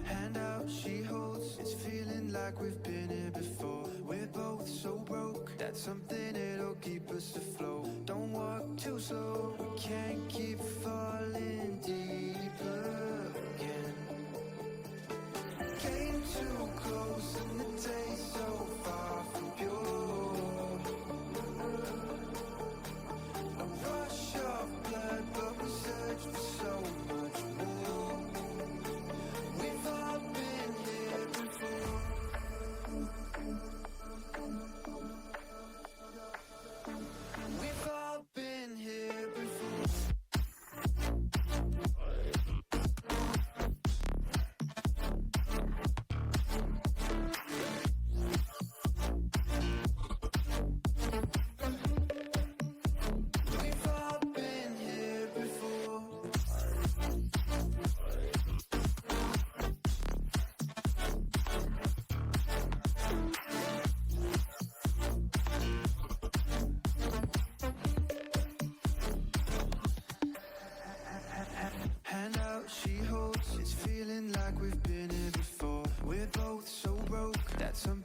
Hand out she holds, it's feeling like we've been here before. We're both so broke, that's something that'll keep us afloat. Don't walk too slow, we can't keep falling deeper again. Came too close and the taste so far from pure. A rush of blood, but we search for so much more. We've all been here before. We've all been here before. We've all been here before. Hand out she holds, it's feeling like we've been here before. We're both so broke, that's something